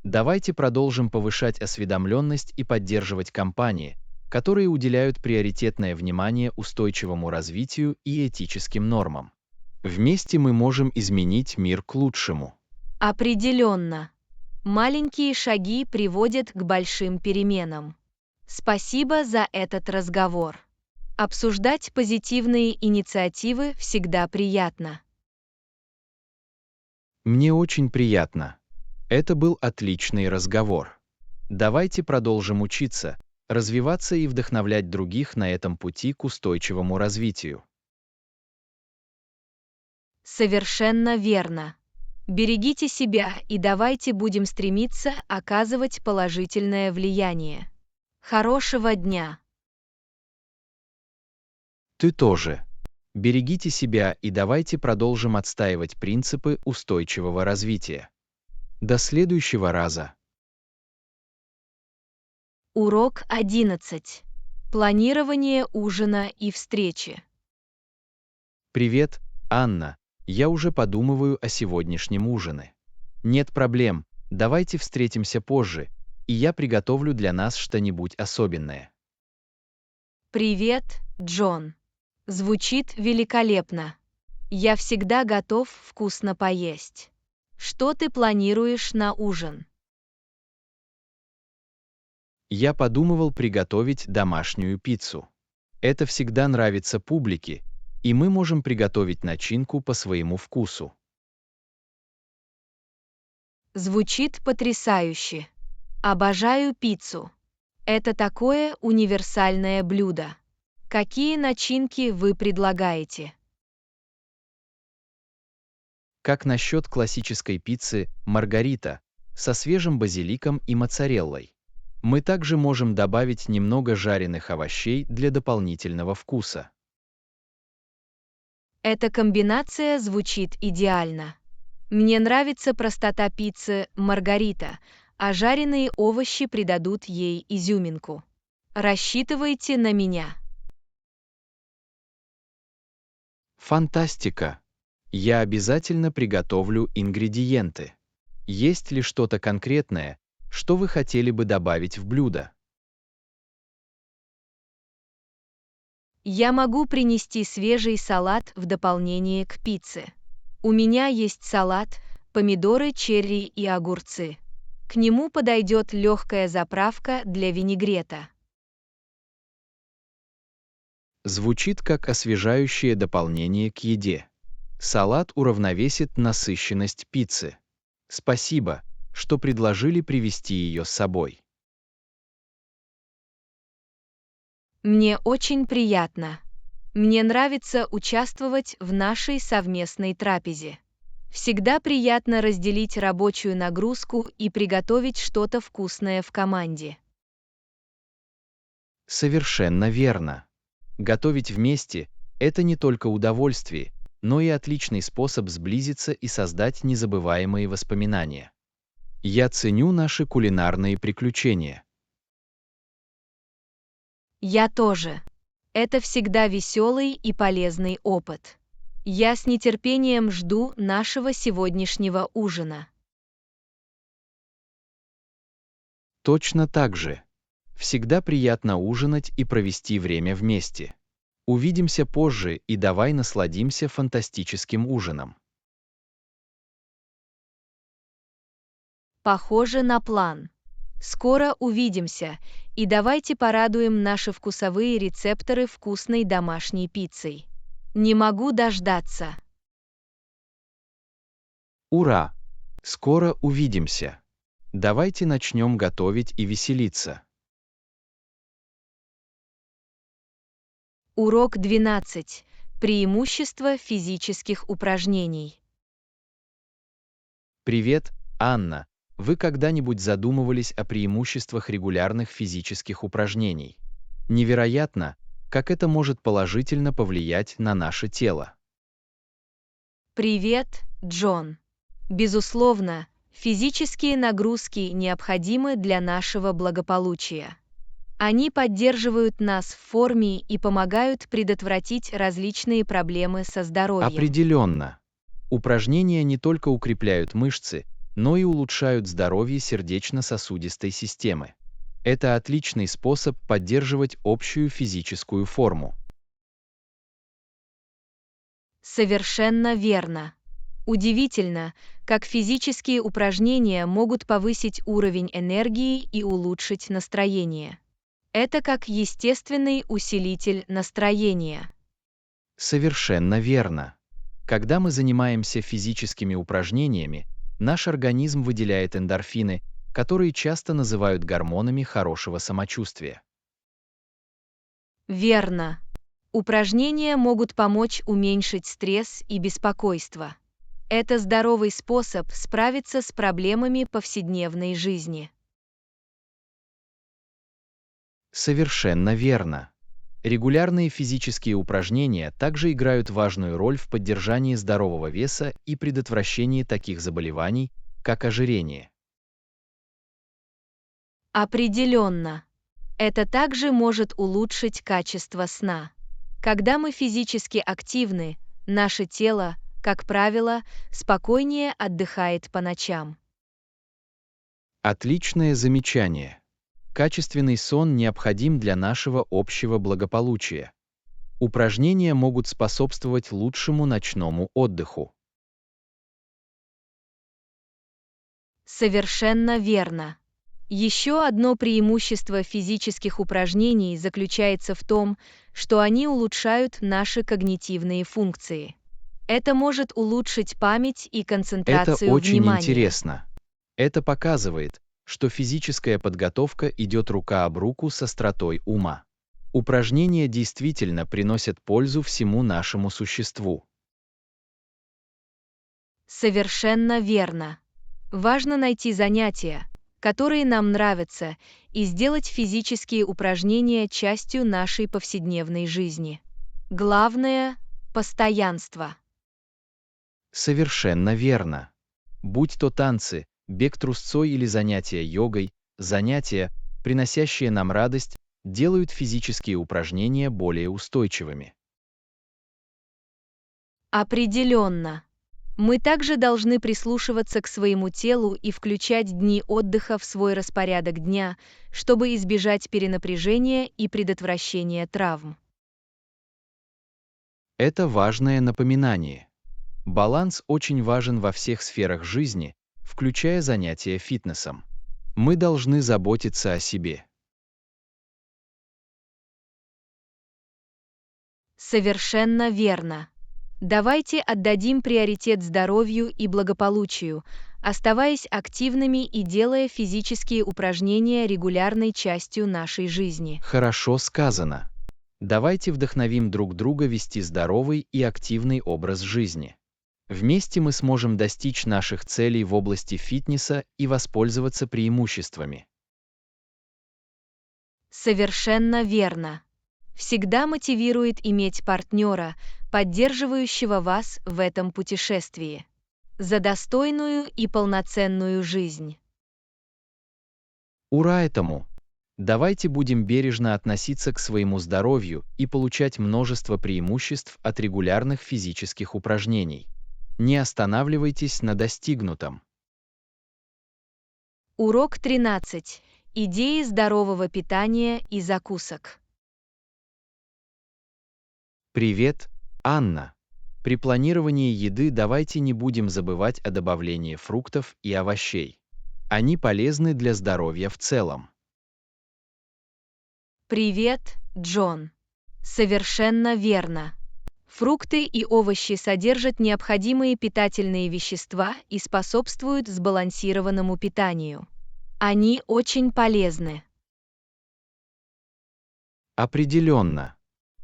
Давайте продолжим повышать осведомленность и поддерживать компании, которые уделяют приоритетное внимание устойчивому развитию и этическим нормам. Вместе мы можем изменить мир к лучшему. Определенно. Маленькие шаги приводят к большим переменам. Спасибо за этот разговор. Обсуждать позитивные инициативы всегда приятно. Мне очень приятно. Это был отличный разговор. Давайте продолжим учиться, развиваться и вдохновлять других на этом пути к устойчивому развитию. Совершенно верно. Берегите себя и давайте будем стремиться оказывать положительное влияние. Хорошего дня! Ты тоже. Берегите себя и давайте продолжим отстаивать принципы устойчивого развития. До следующего раза. Урок 11. Планирование ужина и встречи. Привет, Анна. Я уже подумываю о сегодняшнем ужине. Нет проблем, давайте встретимся позже, и я приготовлю для нас что-нибудь особенное. Привет, Джон. Звучит великолепно. Я всегда готов вкусно поесть. Что ты планируешь на ужин? Я подумывал приготовить домашнюю пиццу. Это всегда нравится публике, и мы можем приготовить начинку по своему вкусу. Звучит потрясающе. Обожаю пиццу. Это такое универсальное блюдо. Какие начинки вы предлагаете? Как насчет классической пиццы «Маргарита» со свежим базиликом и моцареллой? Мы также можем добавить немного жареных овощей для дополнительного вкуса. Эта комбинация звучит идеально. Мне нравится простота пиццы «Маргарита», а жареные овощи придадут ей изюминку. Рассчитывайте на меня. Фантастика! Я обязательно приготовлю ингредиенты. Есть ли что-то конкретное, что вы хотели бы добавить в блюдо? Я могу принести свежий салат в дополнение к пицце. У меня есть салат, помидоры, черри и огурцы. К нему подойдет легкая заправка для винегрета. Звучит как освежающее дополнение к еде. Салат уравновесит насыщенность пиццы. Спасибо, что предложили привезти ее с собой. Мне очень приятно. Мне нравится участвовать в нашей совместной трапезе. Всегда приятно разделить рабочую нагрузку и приготовить что-то вкусное в команде. Совершенно верно. Готовить вместе – это не только удовольствие, но и отличный способ сблизиться и создать незабываемые воспоминания. Я ценю наши кулинарные приключения. Я тоже. Это всегда веселый и полезный опыт. Я с нетерпением жду нашего сегодняшнего ужина. Точно так же. Всегда приятно ужинать и провести время вместе. Увидимся позже и давай насладимся фантастическим ужином. Похоже на план. Скоро увидимся, и давайте порадуем наши вкусовые рецепторы вкусной домашней пиццей. Не могу дождаться. Ура! Скоро увидимся. Давайте начнем готовить и веселиться. Урок 12. Преимущества физических упражнений. Привет, Анна. Вы когда-нибудь задумывались о преимуществах регулярных физических упражнений? Невероятно, как это может положительно повлиять на наше тело. Привет, Джон. Безусловно, физические нагрузки необходимы для нашего благополучия. Они поддерживают нас в форме и помогают предотвратить различные проблемы со здоровьем. Определенно. Упражнения не только укрепляют мышцы, но и улучшают здоровье сердечно-сосудистой системы. Это отличный способ поддерживать общую физическую форму. Совершенно верно. Удивительно, как физические упражнения могут повысить уровень энергии и улучшить настроение. Это как естественный усилитель настроения. Совершенно верно. Когда мы занимаемся физическими упражнениями, наш организм выделяет эндорфины, которые часто называют гормонами хорошего самочувствия. Верно. Упражнения могут помочь уменьшить стресс и беспокойство. Это здоровый способ справиться с проблемами повседневной жизни. Совершенно верно. Регулярные физические упражнения также играют важную роль в поддержании здорового веса и предотвращении таких заболеваний, как ожирение. Определенно. Это также может улучшить качество сна. Когда мы физически активны, наше тело, как правило, спокойнее отдыхает по ночам. Отличное замечание. Качественный сон необходим для нашего общего благополучия. Упражнения могут способствовать лучшему ночному отдыху. Совершенно верно. Еще одно преимущество физических упражнений заключается в том, что они улучшают наши когнитивные функции. Это может улучшить память и Это концентрацию очень внимания. интересно. Это показывает, что физическая подготовка идет рука об руку с остротой ума. Упражнения действительно приносят пользу всему нашему существу. Совершенно верно. Важно найти занятия, которые нам нравятся, и сделать физические упражнения частью нашей повседневной жизни. Главное – постоянство. Совершенно верно. Будь то танцы, бег трусцой или занятия йогой, занятия, приносящие нам радость, делают физические упражнения более устойчивыми. Определенно. Мы также должны прислушиваться к своему телу и включать дни отдыха в свой распорядок дня, чтобы избежать перенапряжения и предотвращения травм. Это важное напоминание. Баланс очень важен во всех сферах жизни, включая занятия фитнесом. Мы должны заботиться о себе. Совершенно верно. Давайте отдадим приоритет здоровью и благополучию, оставаясь активными и делая физические упражнения регулярной частью нашей жизни. Хорошо сказано. Давайте вдохновим друг друга вести здоровый и активный образ жизни. Вместе мы сможем достичь наших целей в области фитнеса и воспользоваться преимуществами. Совершенно верно. Всегда мотивирует иметь партнера, поддерживающего вас в этом путешествии. За достойную и полноценную жизнь. Ура этому! Давайте будем бережно относиться к своему здоровью и получать множество преимуществ от регулярных физических упражнений. Не останавливайтесь на достигнутом. Урок 13. Идеи здорового питания и закусок. Привет, Анна! При планировании еды давайте не будем забывать о добавлении фруктов и овощей. Они полезны для здоровья в целом. Привет, Джон. Совершенно верно. Фрукты и овощи содержат необходимые питательные вещества и способствуют сбалансированному питанию. Они очень полезны. Определенно.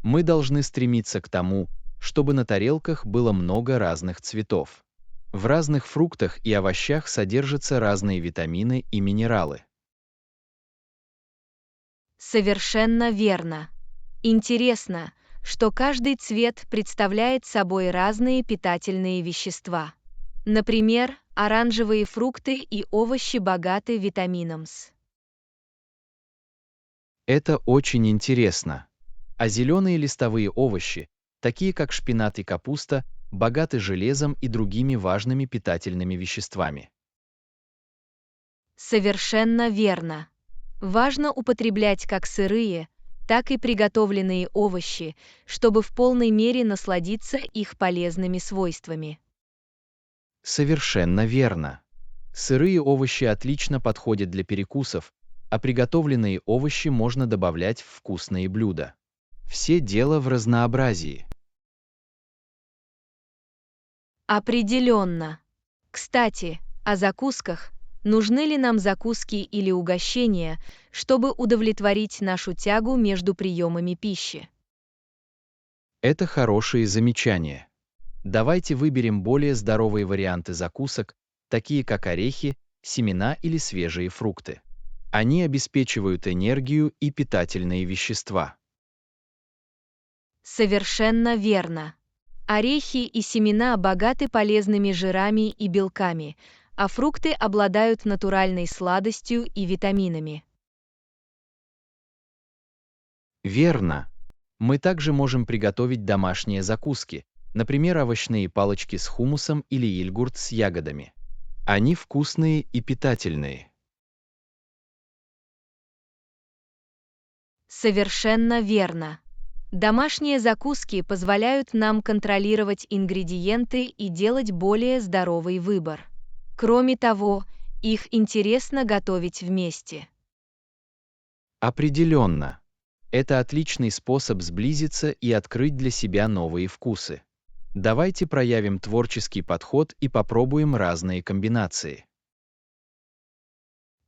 Мы должны стремиться к тому, чтобы на тарелках было много разных цветов. В разных фруктах и овощах содержатся разные витамины и минералы. Совершенно верно. Интересно, что каждый цвет представляет собой разные питательные вещества. Например, оранжевые фрукты и овощи богаты витамином С. Это очень интересно. А зеленые листовые овощи, такие как шпинат и капуста, богаты железом и другими важными питательными веществами. Совершенно верно. Важно употреблять как сырые, так и приготовленные овощи, чтобы в полной мере насладиться их полезными свойствами. Совершенно верно. Сырые овощи отлично подходят для перекусов, а приготовленные овощи можно добавлять в вкусные блюда. Все дело в разнообразии. Определенно. Кстати, о закусках. Нужны ли нам закуски или угощения, чтобы удовлетворить нашу тягу между приемами пищи? Это хорошие замечания. Давайте выберем более здоровые варианты закусок, такие как орехи, семена или свежие фрукты. Они обеспечивают энергию и питательные вещества. Совершенно верно. Орехи и семена богаты полезными жирами и белками, а фрукты обладают натуральной сладостью и витаминами. Верно. Мы также можем приготовить домашние закуски, например, овощные палочки с хумусом или йогурт с ягодами. Они вкусные и питательные. Совершенно верно. Домашние закуски позволяют нам контролировать ингредиенты и делать более здоровый выбор. Кроме того, их интересно готовить вместе. Определенно. Это отличный способ сблизиться и открыть для себя новые вкусы. Давайте проявим творческий подход и попробуем разные комбинации.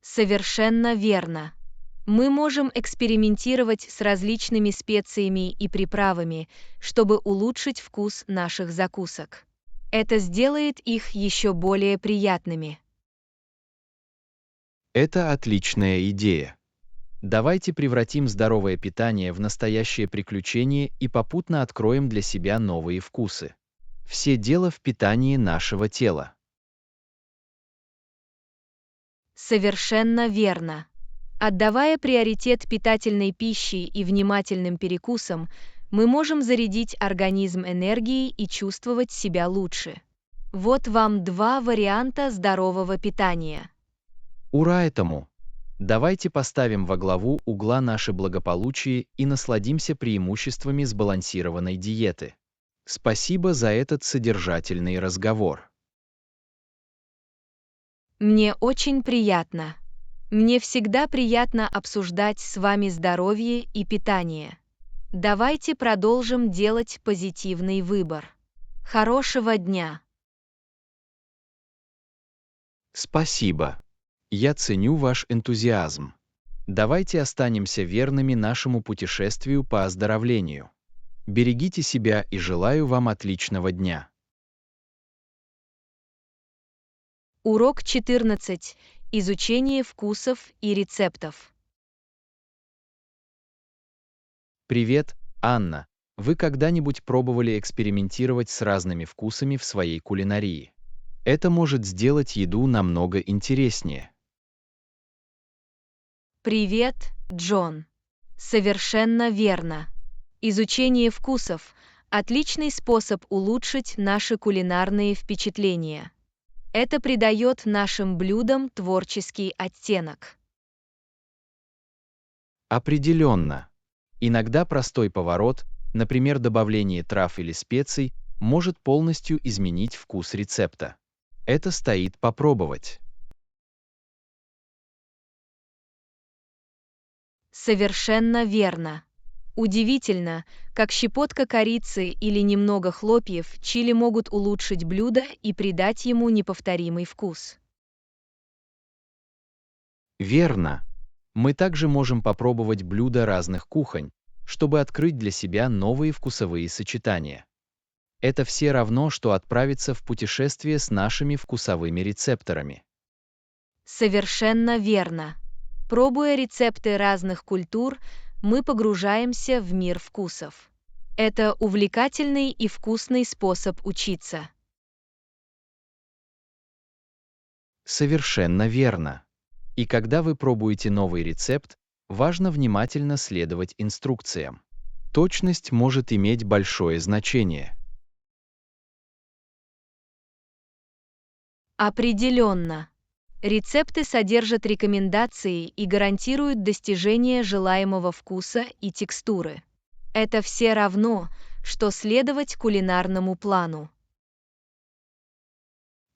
Совершенно верно. Мы можем экспериментировать с различными специями и приправами, чтобы улучшить вкус наших закусок. Это сделает их еще более приятными. Это отличная идея. Давайте превратим здоровое питание в настоящее приключение и попутно откроем для себя новые вкусы. Все дело в питании нашего тела. Совершенно верно. Отдавая приоритет питательной пище и внимательным перекусам, мы можем зарядить организм энергией и чувствовать себя лучше. Вот вам два варианта здорового питания. Ура этому! Давайте поставим во главу угла наше благополучие и насладимся преимуществами сбалансированной диеты. Спасибо за этот содержательный разговор. Мне очень приятно. Мне всегда приятно обсуждать с вами здоровье и питание. Давайте продолжим делать позитивный выбор. Хорошего дня! Спасибо. Я ценю ваш энтузиазм. Давайте останемся верными нашему путешествию по оздоровлению. Берегите себя и желаю вам отличного дня. Урок 14. Изучение вкусов и рецептов. Привет, Анна. Вы когда-нибудь пробовали экспериментировать с разными вкусами в своей кулинарии? Это может сделать еду намного интереснее. Привет, Джон. Совершенно верно. Изучение вкусов – отличный способ улучшить наши кулинарные впечатления. Это придает нашим блюдам творческий оттенок. Определенно. Иногда простой поворот, например, добавление трав или специй, может полностью изменить вкус рецепта. Это стоит попробовать. Совершенно верно. Удивительно, как щепотка корицы или немного хлопьев чили могут улучшить блюдо и придать ему неповторимый вкус. Верно. Мы также можем попробовать блюда разных кухонь, чтобы открыть для себя новые вкусовые сочетания. Это все равно, что отправиться в путешествие с нашими вкусовыми рецепторами. Совершенно верно. Пробуя рецепты разных культур, мы погружаемся в мир вкусов. Это увлекательный и вкусный способ учиться. Совершенно верно. И когда вы пробуете новый рецепт, важно внимательно следовать инструкциям. Точность может иметь большое значение. Определенно. Рецепты содержат рекомендации и гарантируют достижение желаемого вкуса и текстуры. Это все равно, что следовать кулинарному плану.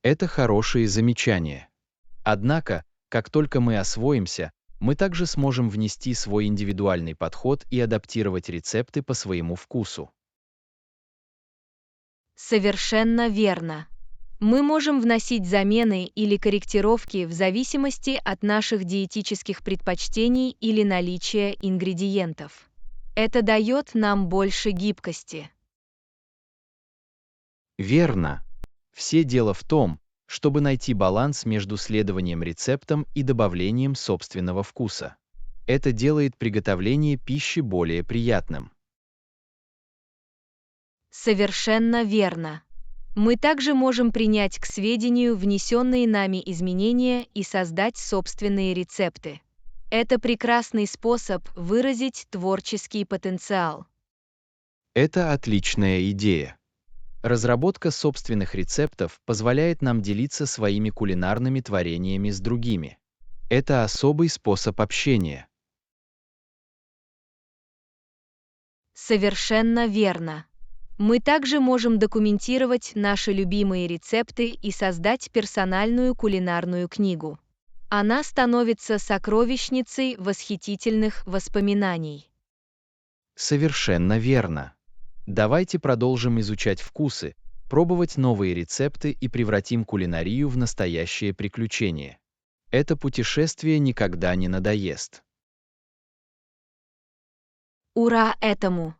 Это хорошие замечания. Однако, как только мы освоимся, мы также сможем внести свой индивидуальный подход и адаптировать рецепты по своему вкусу. Совершенно верно. Мы можем вносить замены или корректировки в зависимости от наших диетических предпочтений или наличия ингредиентов. Это дает нам больше гибкости. Верно. Все дело в том, чтобы найти баланс между следованием рецептам и добавлением собственного вкуса. Это делает приготовление пищи более приятным. Совершенно верно. Мы также можем принять к сведению внесенные нами изменения и создать собственные рецепты. Это прекрасный способ выразить творческий потенциал. Это отличная идея. Разработка собственных рецептов позволяет нам делиться своими кулинарными творениями с другими. Это особый способ общения. Совершенно верно. Мы также можем документировать наши любимые рецепты и создать персональную кулинарную книгу. Она становится сокровищницей восхитительных воспоминаний. Совершенно верно. Давайте продолжим изучать вкусы, пробовать новые рецепты и превратим кулинарию в настоящее приключение. Это путешествие никогда не надоест. Ура этому!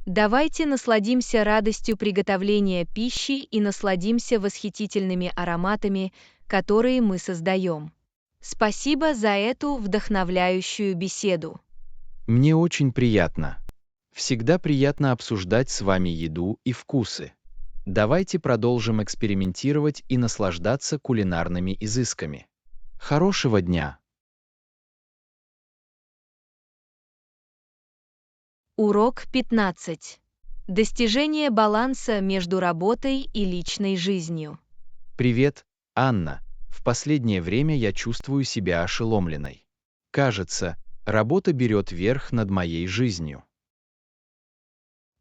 Давайте насладимся радостью приготовления пищи и насладимся восхитительными ароматами, которые мы создаем. Спасибо за эту вдохновляющую беседу. Мне очень приятно. Всегда приятно обсуждать с вами еду и вкусы. Давайте продолжим экспериментировать и наслаждаться кулинарными изысками. Хорошего дня! Урок 15. Достижение баланса между работой и личной жизнью. Привет, Анна. В последнее время я чувствую себя ошеломленной. Кажется, работа берет верх над моей жизнью.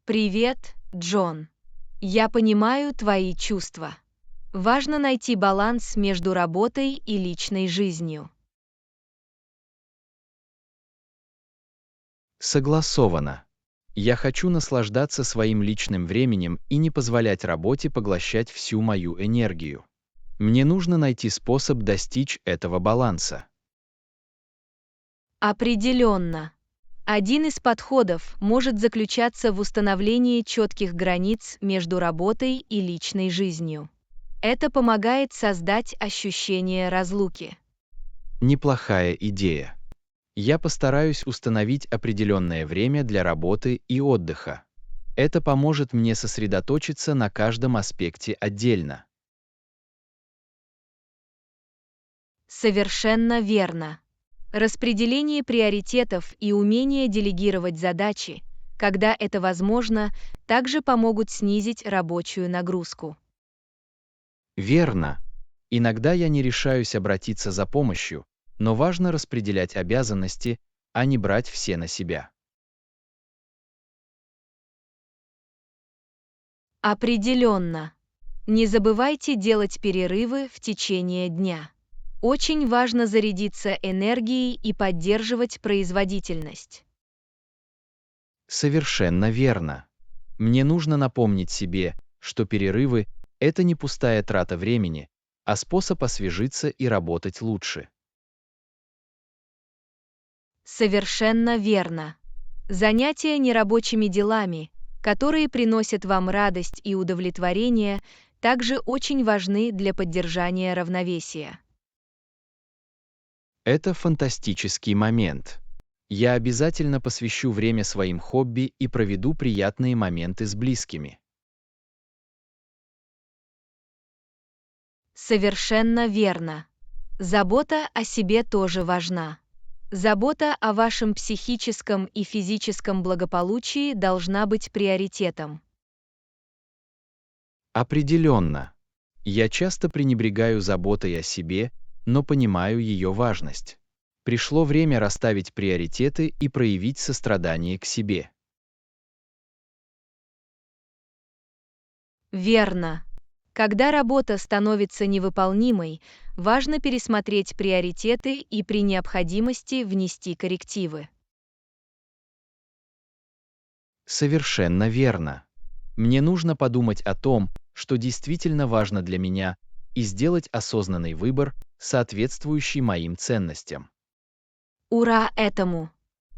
Привет, Джон. Я понимаю твои чувства. Важно найти баланс между работой и личной жизнью. Согласовано. Я хочу наслаждаться своим личным временем и не позволять работе поглощать всю мою энергию. Мне нужно найти способ достичь этого баланса. Определенно. Один из подходов может заключаться в установлении четких границ между работой и личной жизнью. Это помогает создать ощущение разлуки. Неплохая идея. Я постараюсь установить определенное время для работы и отдыха. Это поможет мне сосредоточиться на каждом аспекте отдельно. Совершенно верно. Распределение приоритетов и умение делегировать задачи, когда это возможно, также помогут снизить рабочую нагрузку. Верно. Иногда я не решаюсь обратиться за помощью, но важно распределять обязанности, а не брать все на себя. Определенно. Не забывайте делать перерывы в течение дня. Очень важно зарядиться энергией и поддерживать производительность. Совершенно верно. Мне нужно напомнить себе, что перерывы — это не пустая трата времени, а способ освежиться и работать лучше. Совершенно верно. Занятия нерабочими делами, которые приносят вам радость и удовлетворение, также очень важны для поддержания равновесия. Это фантастический момент. Я обязательно посвящу время своим хобби и проведу приятные моменты с близкими. Совершенно верно. Забота о себе тоже важна. Забота о вашем психическом и физическом благополучии должна быть приоритетом. Определенно. Я часто пренебрегаю заботой о себе но понимаю ее важность. Пришло время расставить приоритеты и проявить сострадание к себе. Верно. Когда работа становится невыполнимой, важно пересмотреть приоритеты и при необходимости внести коррективы. Совершенно верно. Мне нужно подумать о том, что действительно важно для меня, и сделать осознанный выбор, соответствующий моим ценностям. Ура этому!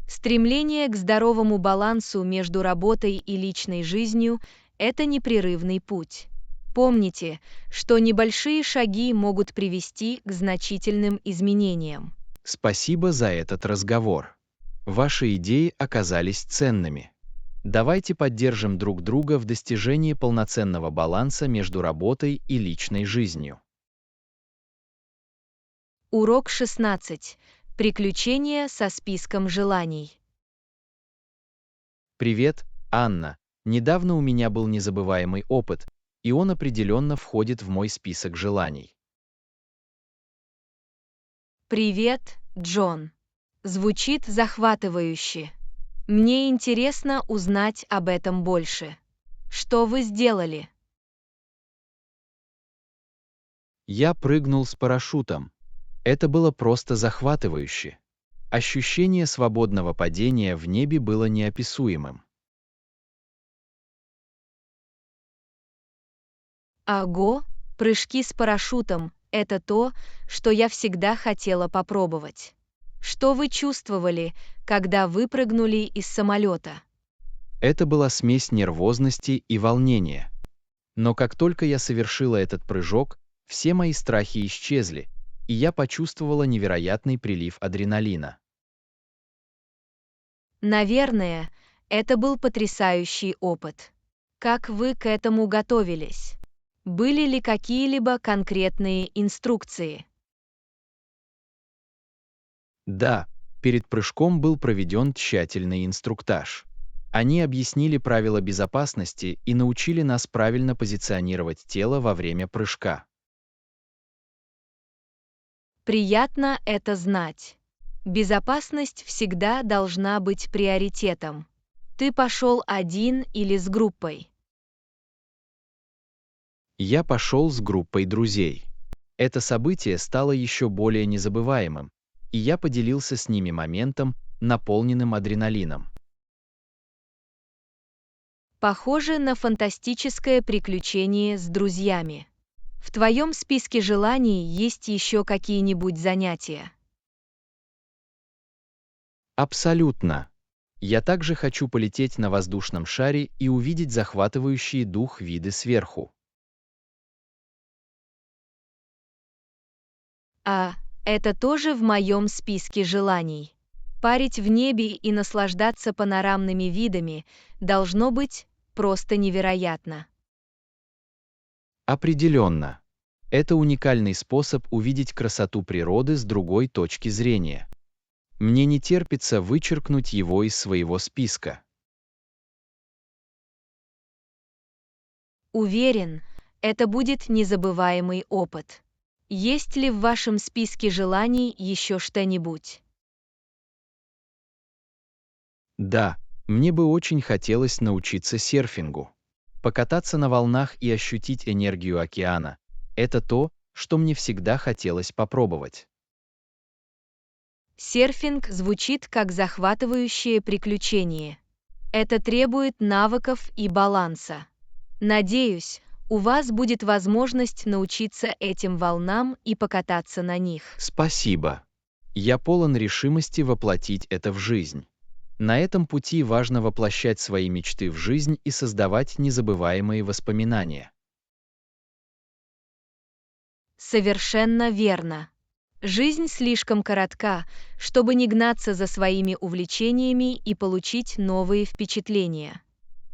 Стремление к здоровому балансу между работой и личной жизнью – это непрерывный путь. Помните, что небольшие шаги могут привести к значительным изменениям. Спасибо за этот разговор. Ваши идеи оказались ценными. Давайте поддержим друг друга в достижении полноценного баланса между работой и личной жизнью. Урок 16. Приключения со списком желаний. Привет, Анна. Недавно у меня был незабываемый опыт, и он определенно входит в мой список желаний. Привет, Джон. Звучит захватывающе. Мне интересно узнать об этом больше. Что вы сделали? Я прыгнул с парашютом. Это было просто захватывающе. Ощущение свободного падения в небе было неописуемым. Ого, прыжки с парашютом – это то, что я всегда хотела попробовать. Что вы чувствовали, когда выпрыгнули из самолета? Это была смесь нервозности и волнения. Но как только я совершила этот прыжок, все мои страхи исчезли, и я почувствовала невероятный прилив адреналина. Наверное, это был потрясающий опыт. Как вы к этому готовились? Были ли какие-либо конкретные инструкции? Да, перед прыжком был проведен тщательный инструктаж. Они объяснили правила безопасности и научили нас правильно позиционировать тело во время прыжка. Приятно это знать. Безопасность всегда должна быть приоритетом. Ты пошел один или с группой? Я пошел с группой друзей. Это событие стало еще более незабываемым, и я поделился с ними моментом, наполненным адреналином. Похоже на фантастическое приключение с друзьями. В твоем списке желаний есть еще какие-нибудь занятия? Абсолютно. Я также хочу полететь на воздушном шаре и увидеть захватывающие дух виды сверху. Это тоже в моем списке желаний. Парить в небе и наслаждаться панорамными видами должно быть просто невероятно. Определенно. Это уникальный способ увидеть красоту природы с другой точки зрения. Мне не терпится вычеркнуть его из своего списка. Уверен, это будет незабываемый опыт. Есть ли в вашем списке желаний еще что-нибудь? Да, мне бы очень хотелось научиться серфингу. Покататься на волнах и ощутить энергию океана – это то, что мне всегда хотелось попробовать. Серфинг звучит как захватывающее приключение. Это требует навыков и баланса. Надеюсь, у вас будет возможность научиться этим волнам и покататься на них. Спасибо. Я полон решимости воплотить это в жизнь. На этом пути важно воплощать свои мечты в жизнь и создавать незабываемые воспоминания. Совершенно верно. Жизнь слишком коротка, чтобы не гнаться за своими увлечениями и получить новые впечатления.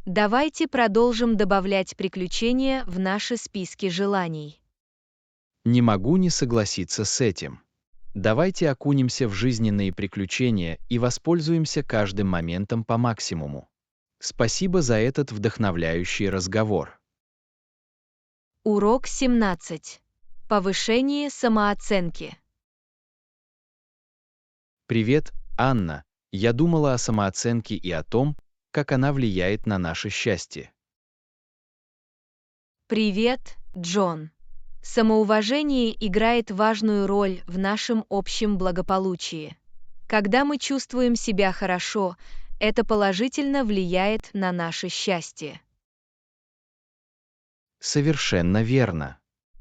Давайте продолжим добавлять приключения в наши списки желаний. Не могу не согласиться с этим. Давайте окунемся в жизненные приключения и воспользуемся каждым моментом по максимуму. Спасибо за этот вдохновляющий разговор. Урок 17. Повышение самооценки. Привет, Анна. Я думала о самооценке и о том, как она влияет на наше счастье. Привет, Джон. Самоуважение играет важную роль в нашем общем благополучии. Когда мы чувствуем себя хорошо, это положительно влияет на наше счастье. Совершенно верно.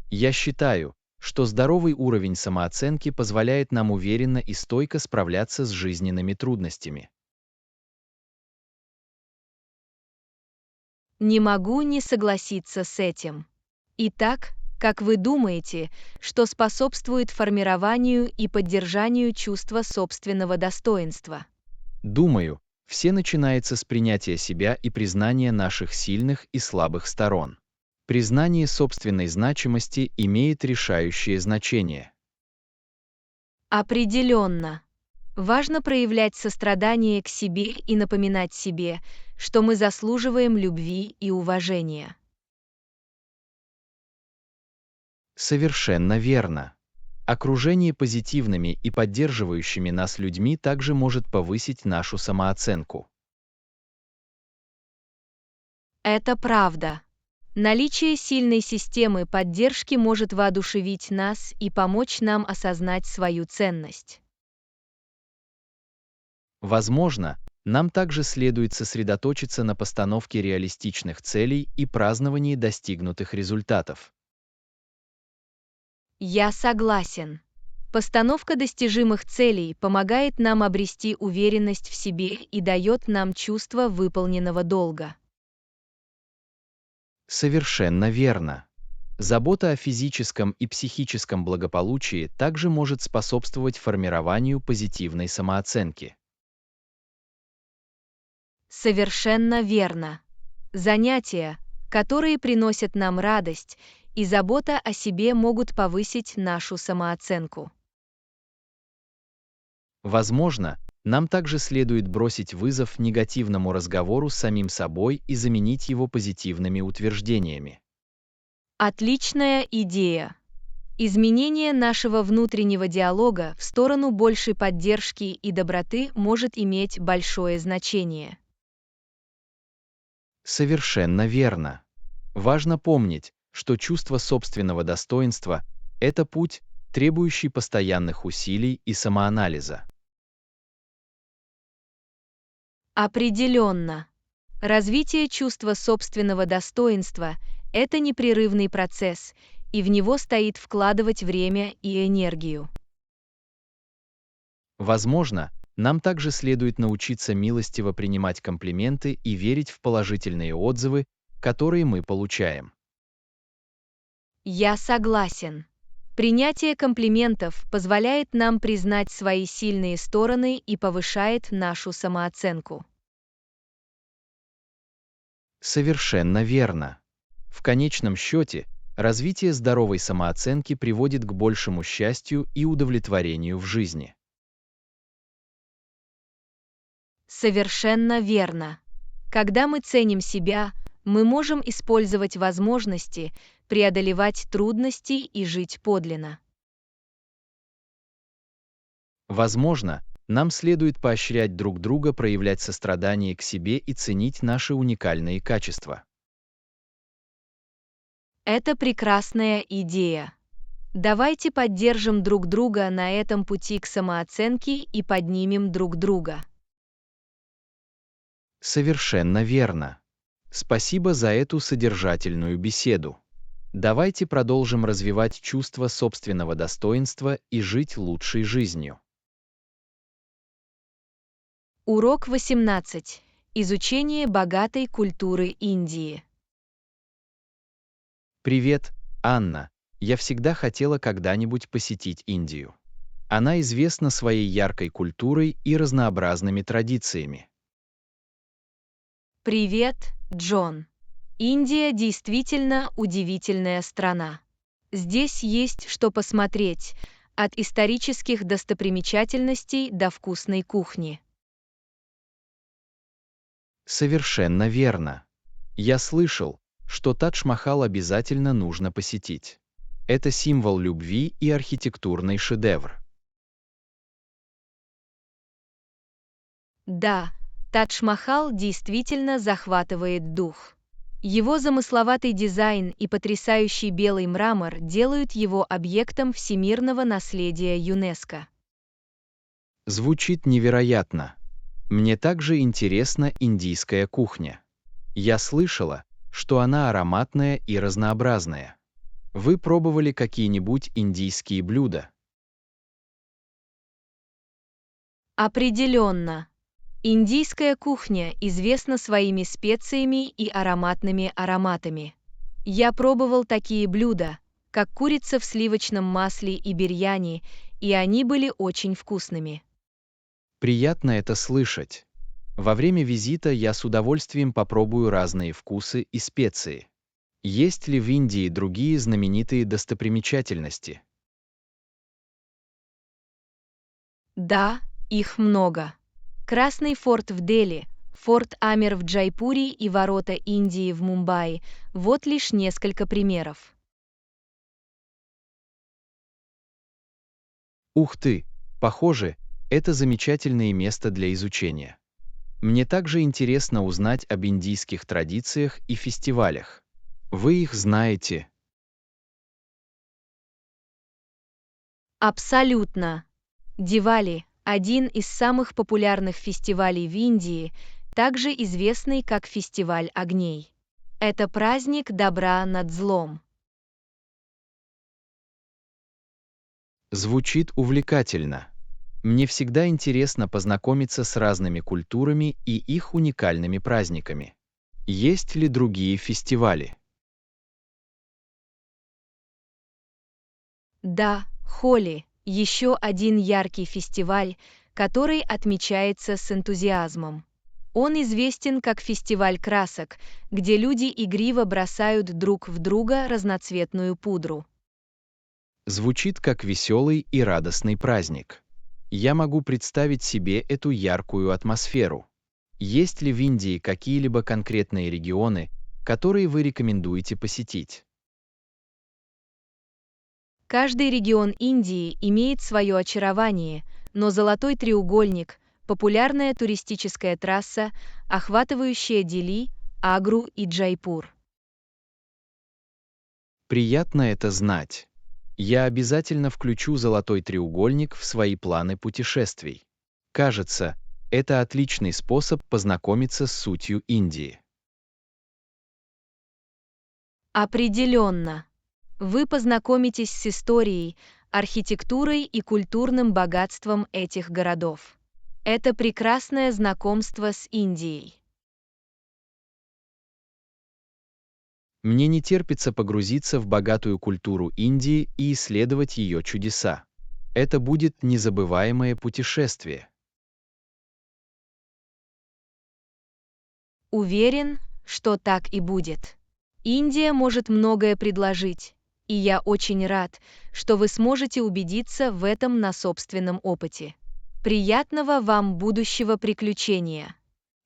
Я считаю, что здоровый уровень самооценки позволяет нам уверенно и стойко справляться с жизненными трудностями. Не могу не согласиться с этим. Итак, как вы думаете, что способствует формированию и поддержанию чувства собственного достоинства? Думаю, все начинается с принятия себя и признания наших сильных и слабых сторон. Признание собственной значимости имеет решающее значение. Определенно. Важно проявлять сострадание к себе и напоминать себе, что мы заслуживаем любви и уважения. Совершенно верно. Окружение позитивными и поддерживающими нас людьми также может повысить нашу самооценку. Это правда. Наличие сильной системы поддержки может воодушевить нас и помочь нам осознать свою ценность. Возможно, нам также следует сосредоточиться на постановке реалистичных целей и праздновании достигнутых результатов. Я согласен. Постановка достижимых целей помогает нам обрести уверенность в себе и дает нам чувство выполненного долга. Совершенно верно. Забота о физическом и психическом благополучии также может способствовать формированию позитивной самооценки. Совершенно верно. Занятия, которые приносят нам радость, и забота о себе могут повысить нашу самооценку. Возможно, нам также следует бросить вызов негативному разговору с самим собой и заменить его позитивными утверждениями. Отличная идея. Изменение нашего внутреннего диалога в сторону большей поддержки и доброты может иметь большое значение. Совершенно верно. Важно помнить, что чувство собственного достоинства– это путь, требующий постоянных усилий и самоанализа. Определенно. Развитие чувства собственного достоинства– это непрерывный процесс, и в него стоит вкладывать время и энергию. Возможно, нам также следует научиться милостиво принимать комплименты и верить в положительные отзывы, которые мы получаем. Я согласен. Принятие комплиментов позволяет нам признать свои сильные стороны и повышает нашу самооценку. Совершенно верно. В конечном счете, развитие здоровой самооценки приводит к большему счастью и удовлетворению в жизни. Совершенно верно. Когда мы ценим себя, мы можем использовать возможности, преодолевать трудности и жить подлинно. Возможно, нам следует поощрять друг друга проявлять сострадание к себе и ценить наши уникальные качества. Это прекрасная идея. Давайте поддержим друг друга на этом пути к самооценке и поднимем друг друга. Совершенно верно. Спасибо за эту содержательную беседу. Давайте продолжим развивать чувство собственного достоинства и жить лучшей жизнью. Урок 18. Изучение богатой культуры Индии. Привет, Анна. Я всегда хотела когда-нибудь посетить Индию. Она известна своей яркой культурой и разнообразными традициями. Привет, Джон. Индия действительно удивительная страна. Здесь есть что посмотреть, от исторических достопримечательностей до вкусной кухни. Совершенно верно. Я слышал, что Тадж-Махал обязательно нужно посетить. Это символ любви и архитектурный шедевр. Да, Тадж-Махал действительно захватывает дух. Его замысловатый дизайн и потрясающий белый мрамор делают его объектом всемирного наследия ЮНЕСКО. Звучит невероятно. Мне также интересна индийская кухня. Я слышала, что она ароматная и разнообразная. Вы пробовали какие-нибудь индийские блюда? Определенно. Индийская кухня известна своими специями и ароматными ароматами. Я пробовал такие блюда, как курица в сливочном масле и бирьяни, и они были очень вкусными. Приятно это слышать. Во время визита я с удовольствием попробую разные вкусы и специи. Есть ли в Индии другие знаменитые достопримечательности? Да, их много. Красный форт в Дели, форт Амир в Джайпуре и ворота Индии в Мумбаи – вот лишь несколько примеров. Ух ты! Похоже, это замечательное место для изучения. Мне также интересно узнать об индийских традициях и фестивалях. Вы их знаете? Абсолютно. Дивали – один из самых популярных фестивалей в Индии, также известный как фестиваль огней. Это праздник добра над злом. Звучит увлекательно. Мне всегда интересно познакомиться с разными культурами и их уникальными праздниками. Есть ли другие фестивали? Да, Холи – еще один яркий фестиваль, который отмечается с энтузиазмом. Он известен как фестиваль красок, где люди игриво бросают друг в друга разноцветную пудру. Звучит как веселый и радостный праздник. Я могу представить себе эту яркую атмосферу. Есть ли в Индии какие-либо конкретные регионы, которые вы рекомендуете посетить? Каждый регион Индии имеет свое очарование, но Золотой треугольник – популярная туристическая трасса, охватывающая Дели, Агру и Джайпур. Приятно это знать. Я обязательно включу Золотой треугольник в свои планы путешествий. Кажется, это отличный способ познакомиться с сутью Индии. Определенно. Вы познакомитесь с историей, архитектурой и культурным богатством этих городов. Это прекрасное знакомство с Индией. Мне не терпится погрузиться в богатую культуру Индии и исследовать ее чудеса. Это будет незабываемое путешествие. Уверен, что так и будет. Индия может многое предложить, и я очень рад, что вы сможете убедиться в этом на собственном опыте. Приятного вам будущего приключения!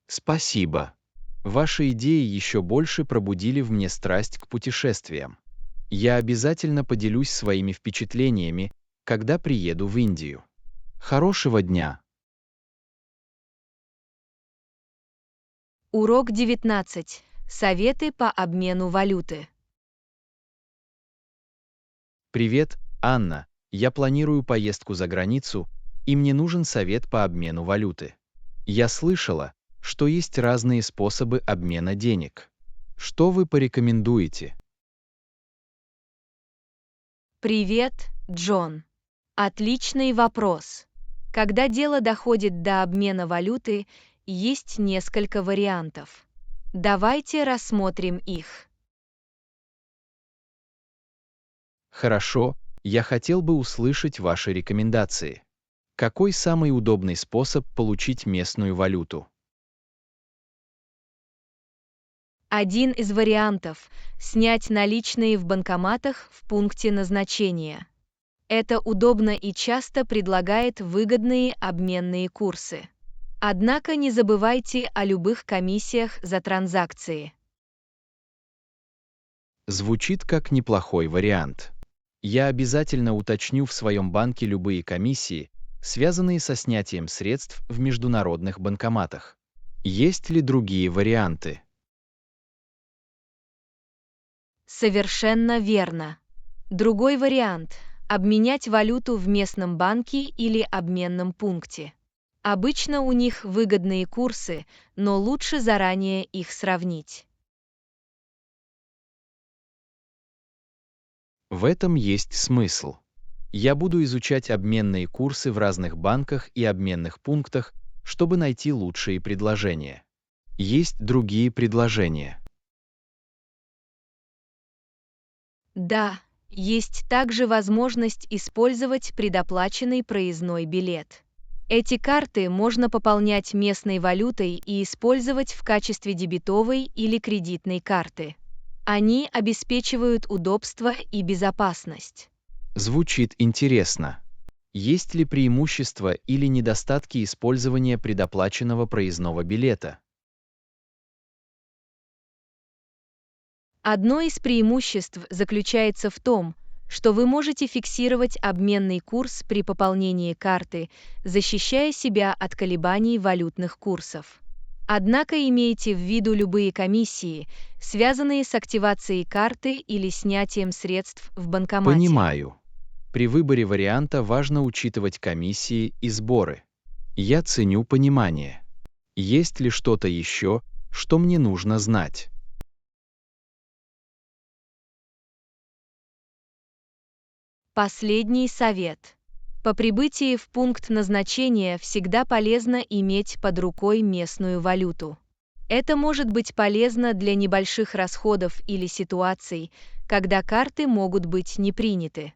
Спасибо. Ваши идеи еще больше пробудили в мне страсть к путешествиям. Я обязательно поделюсь своими впечатлениями, когда приеду в Индию. Хорошего дня! Урок 19. Советы по обмену валюты. Привет, Анна. Я планирую поездку за границу, и мне нужен совет по обмену валюты. Я слышала, что есть разные способы обмена денег. Что вы порекомендуете? Привет, Джон. Отличный вопрос. Когда дело доходит до обмена валюты, есть несколько вариантов. Давайте рассмотрим их. Хорошо, я хотел бы услышать ваши рекомендации. Какой самый удобный способ получить местную валюту? Один из вариантов – снять наличные в банкоматах в пункте назначения. Это удобно и часто предлагает выгодные обменные курсы. Однако не забывайте о любых комиссиях за транзакции. Звучит как неплохой вариант. Я обязательно уточню в своем банке любые комиссии, связанные со снятием средств в международных банкоматах. Есть ли другие варианты? Совершенно верно. Другой вариант – обменять валюту в местном банке или обменном пункте. Обычно у них выгодные курсы, но лучше заранее их сравнить. В этом есть смысл. Я буду изучать обменные курсы в разных банках и обменных пунктах, чтобы найти лучшие предложения. Есть другие предложения. Да, есть также возможность использовать предоплаченный проездной билет. Эти карты можно пополнять местной валютой и использовать в качестве дебетовой или кредитной карты. Они обеспечивают удобство и безопасность. Звучит интересно. Есть ли преимущества или недостатки использования предоплаченного проездного билета? Одно из преимуществ заключается в том, что вы можете фиксировать обменный курс при пополнении карты, защищая себя от колебаний валютных курсов. Однако имейте в виду любые комиссии, связанные с активацией карты или снятием средств в банкомате. Понимаю. При выборе варианта важно учитывать комиссии и сборы. Я ценю понимание. Есть ли что-то еще, что мне нужно знать? Последний совет. По прибытии в пункт назначения всегда полезно иметь под рукой местную валюту. Это может быть полезно для небольших расходов или ситуаций, когда карты могут быть не приняты.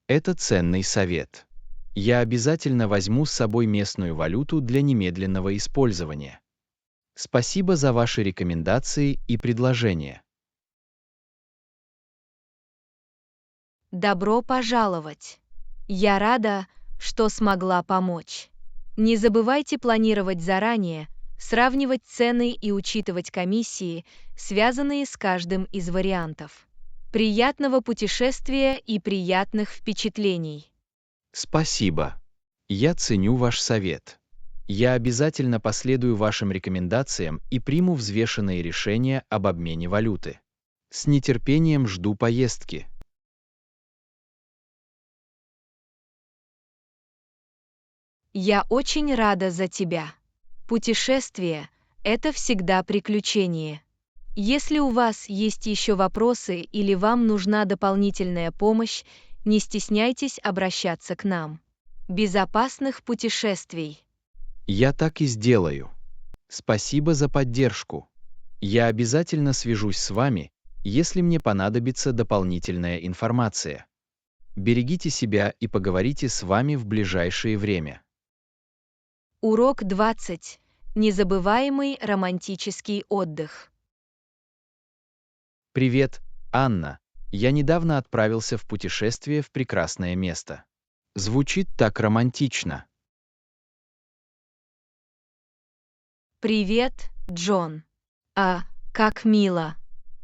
Это ценный совет. Я обязательно возьму с собой местную валюту для немедленного использования. Спасибо за ваши рекомендации и предложения. Добро пожаловать! Я рада, что смогла помочь. Не забывайте планировать заранее, сравнивать цены и учитывать комиссии, связанные с каждым из вариантов. Приятного путешествия и приятных впечатлений! Спасибо. Я ценю ваш совет. Я обязательно последую вашим рекомендациям и приму взвешенные решения об обмене валюты. С нетерпением жду поездки. Я очень рада за тебя. Путешествие – это всегда приключение. Если у вас есть еще вопросы или вам нужна дополнительная помощь, не стесняйтесь обращаться к нам. Безопасных путешествий! Я так и сделаю. Спасибо за поддержку. Я обязательно свяжусь с вами, если мне понадобится дополнительная информация. Берегите себя и поговорите с вами в ближайшее время. Урок 20. Незабываемый романтический отдых. Привет, Анна. Я недавно отправился в путешествие в прекрасное место. Звучит так романтично. Привет, Джон. Как мило.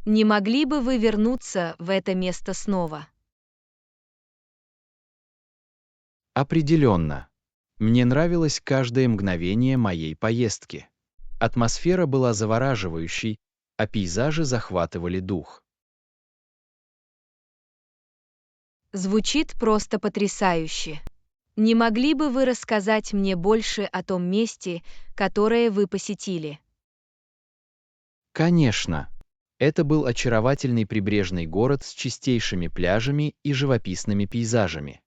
Не могли бы вы вернуться в это место снова? Определенно. Мне нравилось каждое мгновение моей поездки. Атмосфера была завораживающей, а пейзажи захватывали дух. Звучит просто потрясающе. Не могли бы вы рассказать мне больше о том месте, которое вы посетили? Конечно. Это был очаровательный прибрежный город с чистейшими пляжами и живописными пейзажами.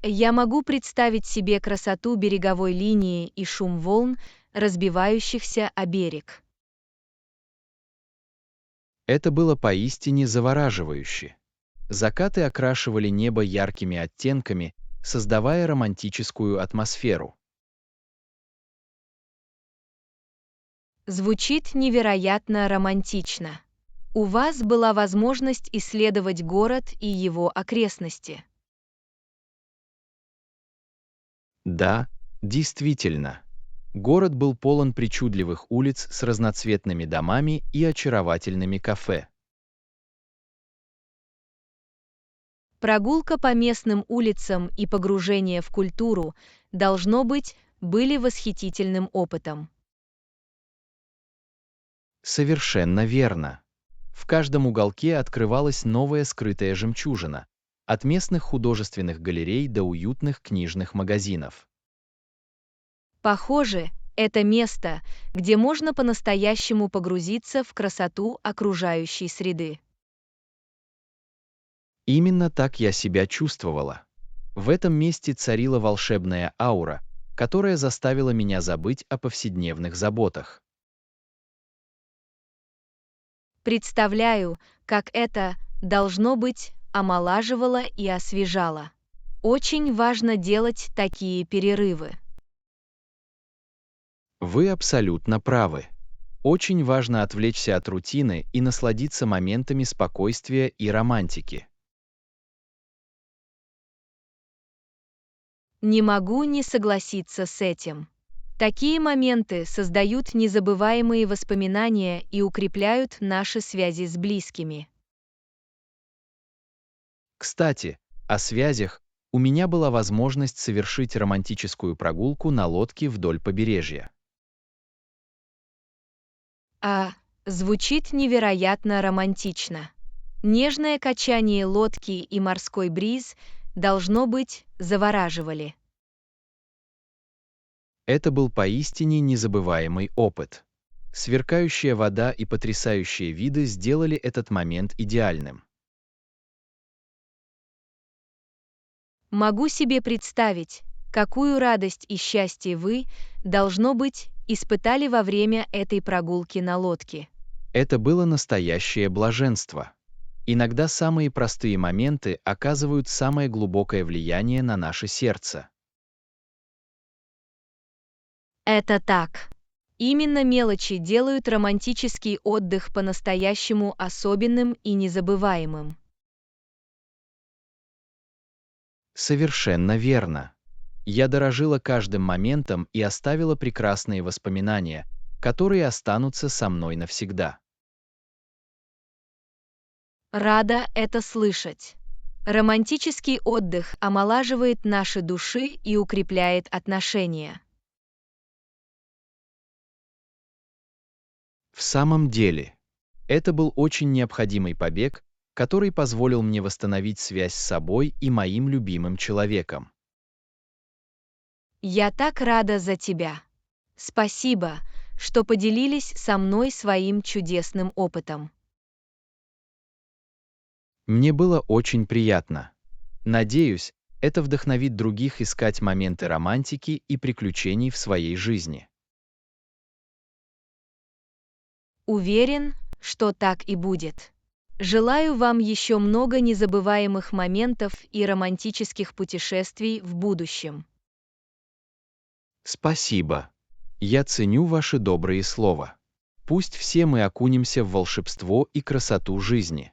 Я могу представить себе красоту береговой линии и шум волн, разбивающихся о берег. Это было поистине завораживающе. Закаты окрашивали небо яркими оттенками, создавая романтическую атмосферу. Звучит невероятно романтично. У вас была возможность исследовать город и его окрестности. Да, действительно. Город был полон причудливых улиц с разноцветными домами и очаровательными кафе. Прогулка по местным улицам и погружение в культуру, должно быть, были восхитительным опытом. Совершенно верно. В каждом уголке открывалась новая скрытая жемчужина, от местных художественных галерей до уютных книжных магазинов. Похоже, это место, где можно по-настоящему погрузиться в красоту окружающей среды. Именно так я себя чувствовала. В этом месте царила волшебная аура, которая заставила меня забыть о повседневных заботах. Представляю, как это, должно быть, омолаживало и освежало. Очень важно делать такие перерывы. Вы абсолютно правы. Очень важно отвлечься от рутины и насладиться моментами спокойствия и романтики. Не могу не согласиться с этим. Такие моменты создают незабываемые воспоминания и укрепляют наши связи с близкими. Кстати, о связях, у меня была возможность совершить романтическую прогулку на лодке вдоль побережья. Звучит невероятно романтично. Нежное качание лодки и морской бриз, должно быть, завораживали. Это был поистине незабываемый опыт. Сверкающая вода и потрясающие виды сделали этот момент идеальным. Могу себе представить, какую радость и счастье вы, должно быть, испытали во время этой прогулки на лодке. Это было настоящее блаженство. Иногда самые простые моменты оказывают самое глубокое влияние на наше сердце. Это так. Именно мелочи делают романтический отдых по-настоящему особенным и незабываемым. Совершенно верно. Я дорожила каждым моментом и оставила прекрасные воспоминания, которые останутся со мной навсегда. Рада это слышать. Романтический отдых омолаживает наши души и укрепляет отношения. В самом деле, это был очень необходимый побег, который позволил мне восстановить связь с собой и моим любимым человеком. Я так рада за тебя. Спасибо, что поделились со мной своим чудесным опытом. Мне было очень приятно. Надеюсь, это вдохновит других искать моменты романтики и приключений в своей жизни. Уверен, что так и будет. Желаю вам еще много незабываемых моментов и романтических путешествий в будущем. Спасибо. Я ценю ваши добрые слова. Пусть все мы окунемся в волшебство и красоту жизни.